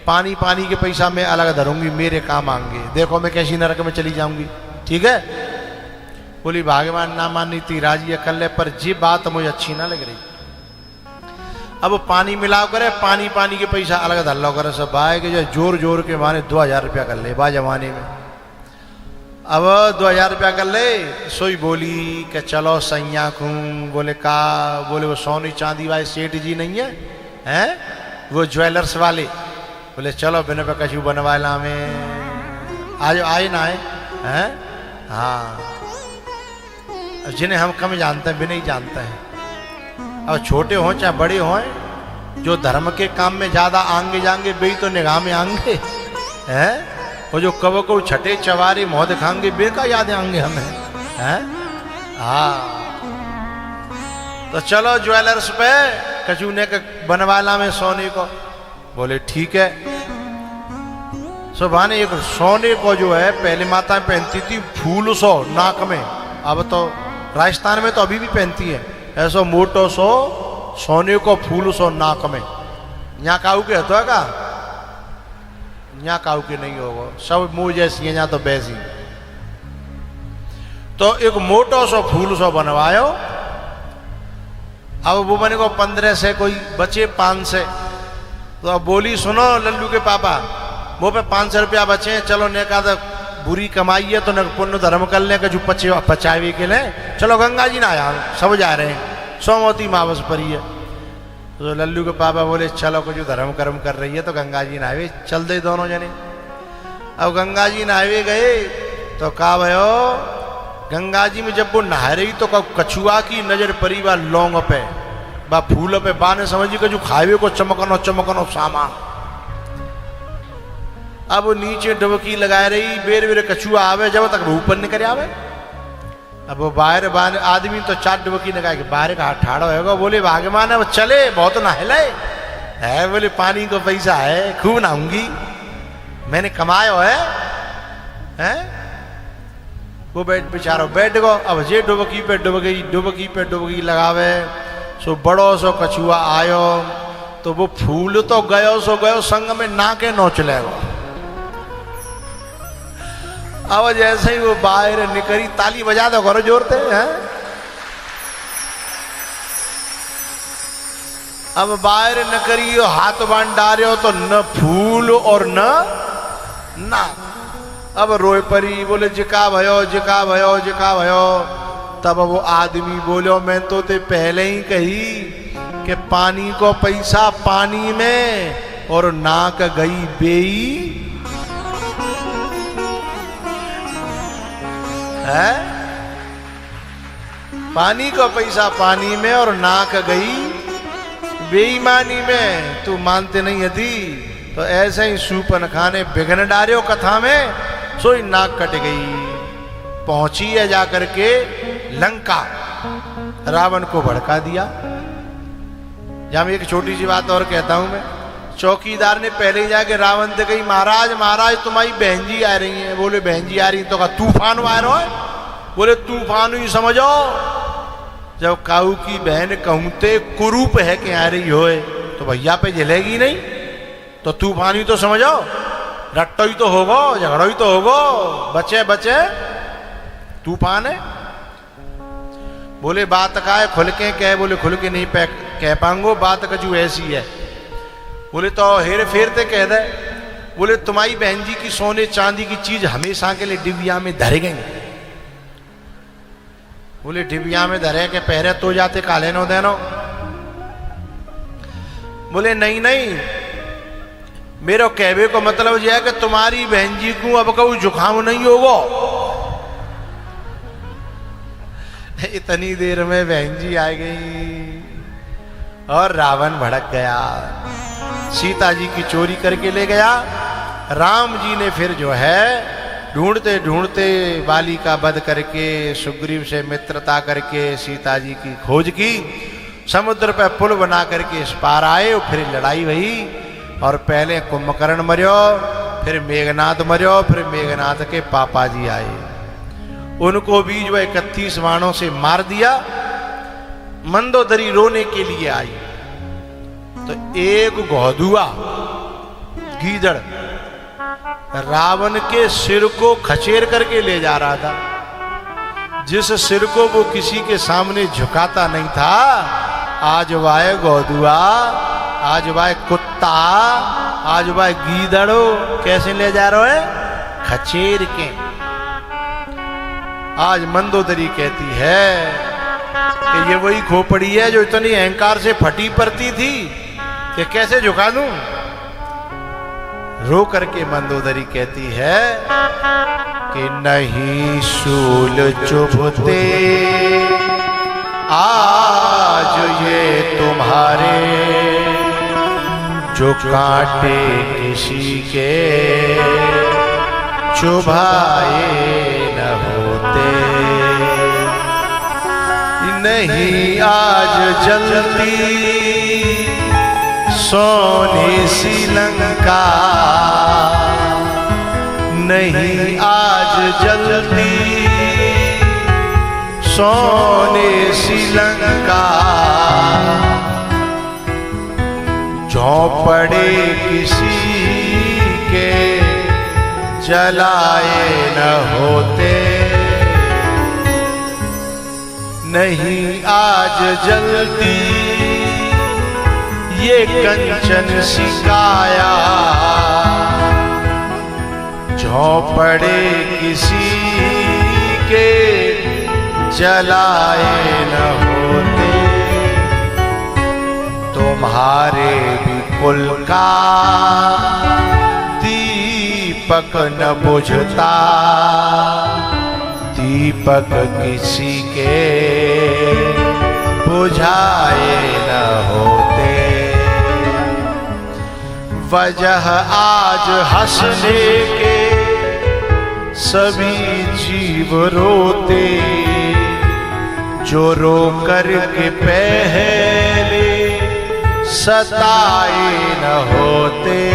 पानी के पैसा मैं अलग धरूंगी, मेरे काम आएंगे, देखो मैं कैसी नरक में चली जाऊंगी, ठीक है। बोली भगवान ना मानी थी राजी अकल, पर ये बात मुझे अच्छी ना लग रही। अब पानी मिलाओ करे, पानी के पैसा अलग धर लो करे, सब भाई के जो जोर के माने 2000 रुपया कर ले बा जमाने में। अब 2000 रुपया कर ले, सोई बोली कि चलो सैया खूं, बोले का, बोले वो सोनी चांदी वाले सेठ जी नहीं है, हैं वो ज्वेलर्स वाले, बोले चलो बिना पे कछु बनवाला में आज आए ना आए, हैं? हाँ, जिन्हें हम कम जानते हैं बिना ही जानते हैं। अब छोटे हों चाहे बड़े हों, जो धर्म के काम में ज्यादा आंगे जाएंगे वे तो निगाह में आएंगे, हैं? वो जो कब को छठे चवारे मुँह दिखाएंगे बेका याद आएंगे हमें, हैं? हाँ, तो चलो ज्वेलर्स पे कचूने के बनवाला में सोने को। बोले ठीक है। सुबह ने एक सोने को जो है पहले माता पहनती थी फूल सो नाक में, अब तो राजस्थान में तो अभी भी पहनती है ऐसो मोटो सो सोने को फूल सो नाक में। यहाँ काऊ के हतो है का? यहाँ काऊ के नहीं होगा, सब मुंह जैसी है यहाँ तो बैसी। तो एक मोटो सो फूल सो बनवायो। अब वो बने को 15 से कोई बचे 5 से, तो अब बोली सुनो लल्लू के पापा, वो पे 500 रुपया बचे, चलो ने कहा बुरी कमाई है तो न पुण्य धर्म कर ले जो पचावे के लिए, चलो गंगा जी ना आया, सब जा रहे हैं, सोमवती मावस परी है। तो लल्लू के पापा बोले चलो कुछ धर्म कर्म कर रही है तो गंगा जी नहावे चल दे दोनों जने। अब गंगा जी नहावे गए तो कहा भयो, गंगा जी में जब वो नहा रही तो कछुआ की नजर पड़ी बा लौंग पे, बा फूल पे, बा ने समझी कि जो खावे को चमकनो चमकनो सामान। अब वो नीचे डुबकी लगा रही, बेर बेर कछुआ आवे जब तक ऊपर निकल आवे। अब वो बाहर आदमी तो 4 डुबकी लगा के बाहर का ठाड़ो है, बोले भागमान अब चले, बहुत नहले है, बोले पानी को पैसा है खूब नहाऊंगी, मैंने कमायो है? वो बेचारो बैठ गो। अब जे डुबकी पे डुबकी लगावे, सो बड़ो सो कछुआ आयो तो वो फूल तो गयो सो गयो, संग में ना के नोच लेगो। अब जैसे ही वो बाहर निकली, ताली बजा दो करो जोरते हैं। अब बाहर निकली हाथ बांध डालो तो न फूल और न ना। अब रोए परी, बोले जिका भयो जिका भयो जिका भयो। तब वो आदमी बोलो मैं तो ते पहले ही कही कि पानी को पैसा पानी में और नाक गई बेई है। पानी को पैसा पानी में और नाक गई बेईमानी में। तू मानते नहीं यदि तो ऐसे ही सूपन खाने बिघन डारियो कथा में, सोई नाक कट गई। पहुंची है जाकर के लंका, रावण को भड़का दिया। जहां मैं एक छोटी सी बात और कहता हूं मैं, चौकीदार ने पहले ही जाके रावण से कही, महाराज महाराज तुम्हारी बहन जी आ रही हैं। बोले बहन जी आ रही तो कहा तूफान आ रहा है? बोले तूफान ही समझो, जब काऊ की बहन कहते कुरूप है कि आ रही होए तो भैया पे जलेगी नहीं, तो तूफान ही तो समझो, रट्टो ही तो होगो, झगड़ो ही तो होगो, बचे बचे तूफान है। बोले बात का है खुल के कह? बोले खुल के नहीं कह पाऊंगो, बात कजू ऐसी है। बोले तो हेर फेरते कह दे। बोले तुम्हारी बहन जी की सोने चांदी की चीज हमेशा के लिए डिबिया में धरे गई। बोले डिबिया में धरे के पहरे तो जाते काले नो देनो। बोले नहीं नहीं, मेरे कहवे को मतलब यह है कि तुम्हारी बहन जी को अब कभी जुकाम नहीं होगो। इतनी देर में बहन जी आ गई और रावण भड़क गया, सीता जी की चोरी करके ले गया। राम जी ने फिर जो है ढूंढते ढूंढते बाली का वध करके सुग्रीव से मित्रता करके सीता जी की खोज की। समुद्र पर पुल बना करके इस पार आए और फिर लड़ाई हुई। और पहले कुंभकर्ण मर्यो, फिर मेघनाथ मर्यो, फिर मेघनाथ के पापा जी आए, उनको भी जो 31 बाणों से मार दिया। मंदोदरी रोने के लिए आई तो एक घोधुआ गीदड़ रावण के सिर को खचेर करके ले जा रहा था, जिस सिर को वो किसी के सामने झुकाता नहीं था। आज वाय घोधुआ, आज वाय कुत्ता, आज वाय गीदड़ो कैसे ले जा रहे है? खचेर के। आज मंदोदरी कहती है कि ये वही खोपड़ी है जो इतनी अहंकार से फटी पड़ती थी कि कैसे झुका दूं। रो करके मंदोदरी कहती है कि नहीं शूल चुभते आज ये तुम्हारे, जो कांटे किसी के चुभाए न होते। नहीं आज जलती सोने सी लंका, नहीं आज जलती सोने सी लंका, झोंपड़े किसी के जलाए न होते। नहीं आज जलती ये कंचन सी काया, झोंपड़े किसी के जलाए न होते। तुम्हारे भी कुल का दीपक न बुझता, दीपक किसी के बुझाए न होते। वजह आज हंसने के सभी जीव रोते, जो रो कर के पहले सताए न होते।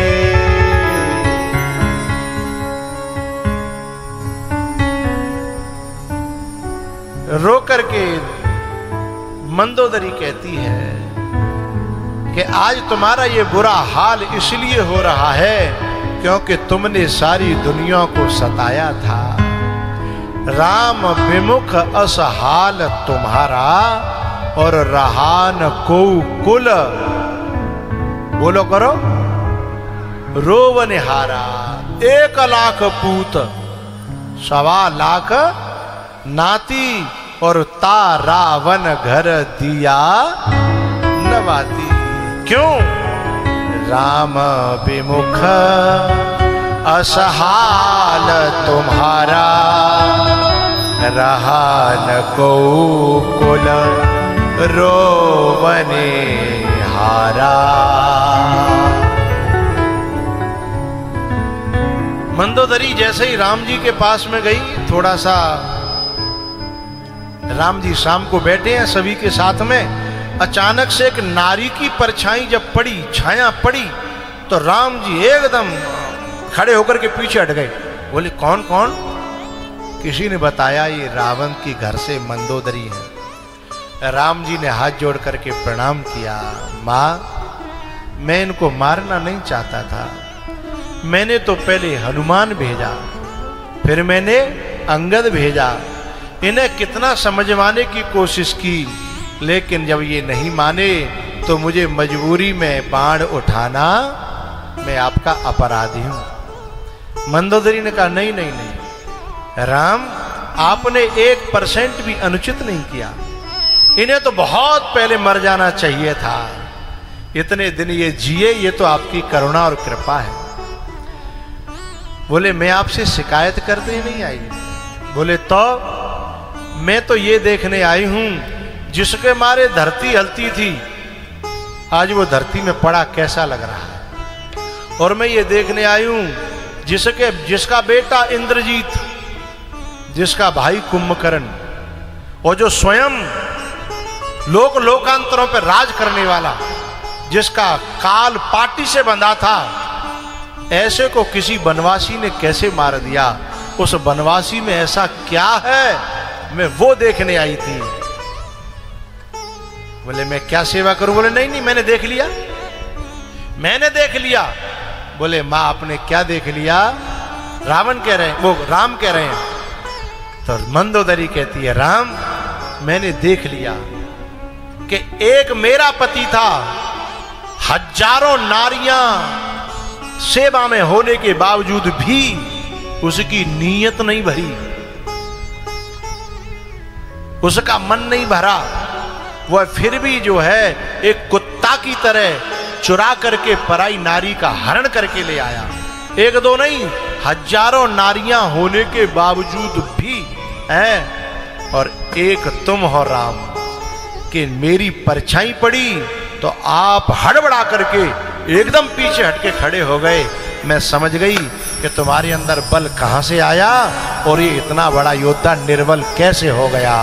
रो करके मंदोदरी कहती है कि आज तुम्हारा ये बुरा हाल इसलिए हो रहा है क्योंकि तुमने सारी दुनिया को सताया था। राम विमुख असहाल तुम्हारा, और रहा न को कुल। बोलो करो, रोवनिहारा 1 लाख पूत, 1.25 लाख नाती, और तारावन घर दिया नवाती। क्यों? राम विमुख असहाल तुम्हारा, रहा न को कुल रोवने हारा। मंदोदरी जैसे ही राम जी के पास में गई, थोड़ा सा राम जी शाम को बैठे हैं सभी के साथ में, अचानक से एक नारी की परछाई जब पड़ी, छाया पड़ी, तो राम जी एकदम खड़े होकर के पीछे हट गए। बोले कौन कौन? किसी ने बताया ये रावण की घर से मंदोदरी है। राम जी ने हाथ जोड़ करके प्रणाम किया। माँ, मैं इनको मारना नहीं चाहता था। मैंने तो पहले हनुमान भेजा, फिर मैंने अंगद भेजा, इन्हें कितना समझवाने की कोशिश की, लेकिन जब ये नहीं माने तो मुझे मजबूरी में बाण उठाना, मैं आपका अपराधी हूं। मंदोदरी ने कहा नहीं नहीं नहीं राम, आपने 1% भी अनुचित नहीं किया। इन्हें तो बहुत पहले मर जाना चाहिए था। इतने दिन ये जिए, ये तो आपकी करुणा और कृपा है। बोले मैं आपसे शिकायत करते नहीं आई। बोले तो मैं तो ये देखने आई हूं, जिसके मारे धरती हलती थी, आज वो धरती में पड़ा कैसा लग रहा है। और मैं ये देखने आई हूं जिसका बेटा इंद्रजीत, जिसका भाई कुंभकर्ण, और जो स्वयं लोकांतरों पर राज करने वाला, जिसका काल पाटी से बंधा था, ऐसे को किसी बनवासी ने कैसे मार दिया। उस बनवासी में ऐसा क्या है, मैं वो देखने आई थी। बोले मैं क्या सेवा करूं? बोले नहीं नहीं मैंने देख लिया, मैंने देख लिया। बोले मां आपने क्या देख लिया? रावण कह रहे हैं, वो राम कह रहे हैं। तो मंदोदरी कहती है राम, मैंने देख लिया कि एक मेरा पति था, हजारों नारियां सेवा में होने के बावजूद भी उसकी नीयत नहीं भरी, उसका मन नहीं भरा। वह फिर भी जो है एक कुत्ता की तरह चुरा करके पराई नारी का हरण करके ले आया। 1-2 नहीं, हजारों नारियां होने के बावजूद भी है। और एक तुम हो राम, कि मेरी परछाई पड़ी तो आप हड़बड़ा करके एकदम पीछे हटके खड़े हो गए। मैं समझ गई कि तुम्हारे अंदर बल कहां से आया और ये इतना बड़ा योद्धा निर्बल कैसे हो गया,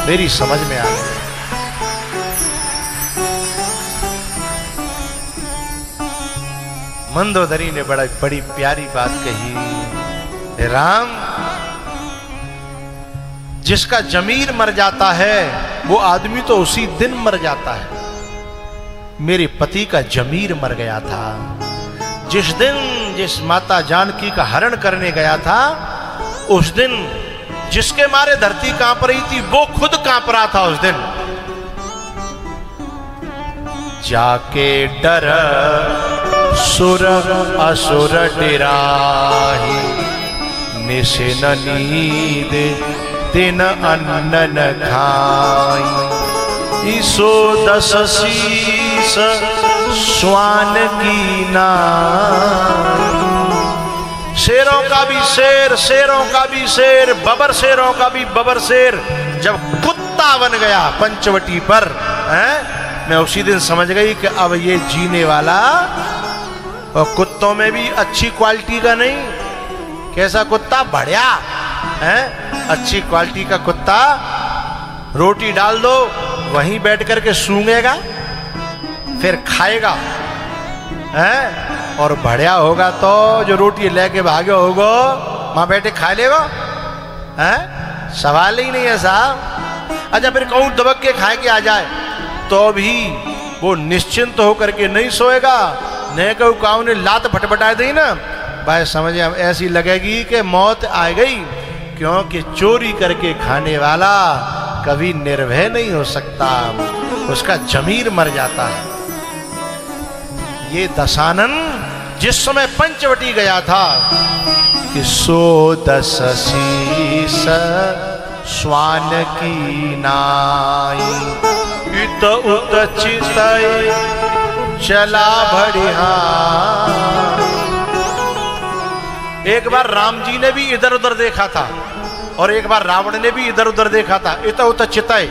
मेरी समझ में आ गया। मंदोदरी ने बड़ी प्यारी बात कही, हे राम, जिसका जमीर मर जाता है वो आदमी तो उसी दिन मर जाता है। मेरे पति का जमीर मर गया था जिस दिन जिस माता जानकी का हरण करने गया था, उस दिन जिसके मारे धरती कांप रही थी वो खुद कांप रहा था उस दिन। जाके डर सुर असुर डिराहि, निश न नींद दिन अन्न न खाई। ईसो दस शीस स्वान की नाई। शेरों का भी शेर, शेरों का भी शेर, बबर शेरों का भी बबर शेर जब कुत्ता बन गया पंचवटी पर, मैं उसी दिन समझ गई कि अब ये जीने वाला, और कुत्तों में भी अच्छी क्वालिटी का नहीं। कैसा कुत्ता? बढ़िया है, अच्छी क्वालिटी का कुत्ता। रोटी डाल दो वहीं बैठ करके सूंघेगा फिर खाएगा, हैं? और बढ़िया होगा तो जो रोटी लेके भागे होगो वहां बैठे खा लेगा, हैं? सवाल ही नहीं है साहब। अच्छा फिर कहूं दबक के खाए के आ जाए तो भी वो निश्चिंत होकर के नहीं सोएगा। नहीं कहूं काऊ ने लात फटफटा दी ना, भाई समझे ऐसी लगेगी कि मौत आ गई, क्योंकि चोरी करके खाने वाला कभी निर्भय नहीं हो सकता, उसका जमीर मर जाता है। ये दशानन जिस समय पंचवटी गया था, सो दस शीस स्वान की नाई। इत उत चितय चला बढ़िया। एक बार राम जी ने भी इधर उधर देखा था और एक बार रावण ने भी इधर उधर देखा था। इत उत चितय,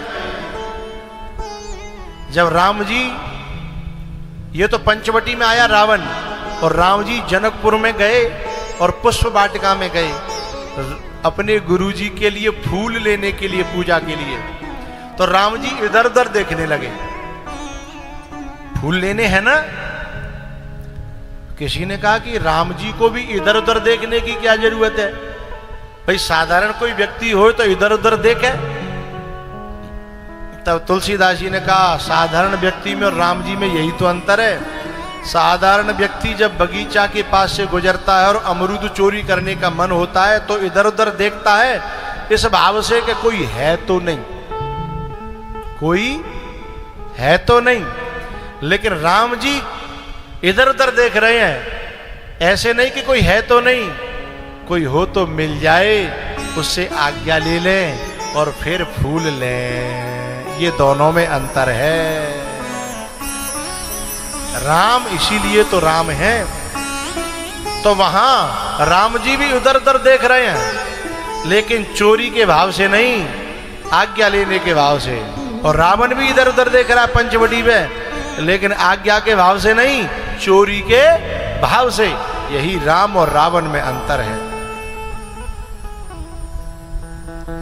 जब राम जी, ये तो पंचवटी में आया रावण, और राम जी जनकपुर में गए और पुष्प वाटिका में गए अपने गुरुजी के लिए फूल लेने के लिए, पूजा के लिए। तो राम जी इधर उधर देखने लगे, फूल लेने हैं ना। किसी ने कहा कि राम जी को भी इधर उधर देखने की क्या जरूरत है, भाई साधारण कोई व्यक्ति हो तो इधर उधर देखे। तब तुलसीदास जी ने कहा साधारण व्यक्ति में और राम जी में यही तो अंतर है। साधारण व्यक्ति जब बगीचा के पास से गुजरता है और अमरूद चोरी करने का मन होता है तो इधर उधर देखता है इस भाव से कि कोई है तो नहीं, कोई है तो नहीं। लेकिन राम जी इधर उधर देख रहे हैं, ऐसे नहीं कि कोई है तो नहीं, कोई हो तो मिल जाए, उससे आज्ञा ले लें और फिर फूल लें। ये दोनों में अंतर है। राम इसीलिए तो राम है। तो वहां राम जी भी उधर उधर देख रहे हैं, लेकिन चोरी के भाव से नहीं, आज्ञा लेने के भाव से। और रावण भी इधर उधर देख रहा है पंचवटी में, लेकिन आज्ञा के भाव से नहीं, चोरी के भाव से। यही राम और रावण में अंतर है।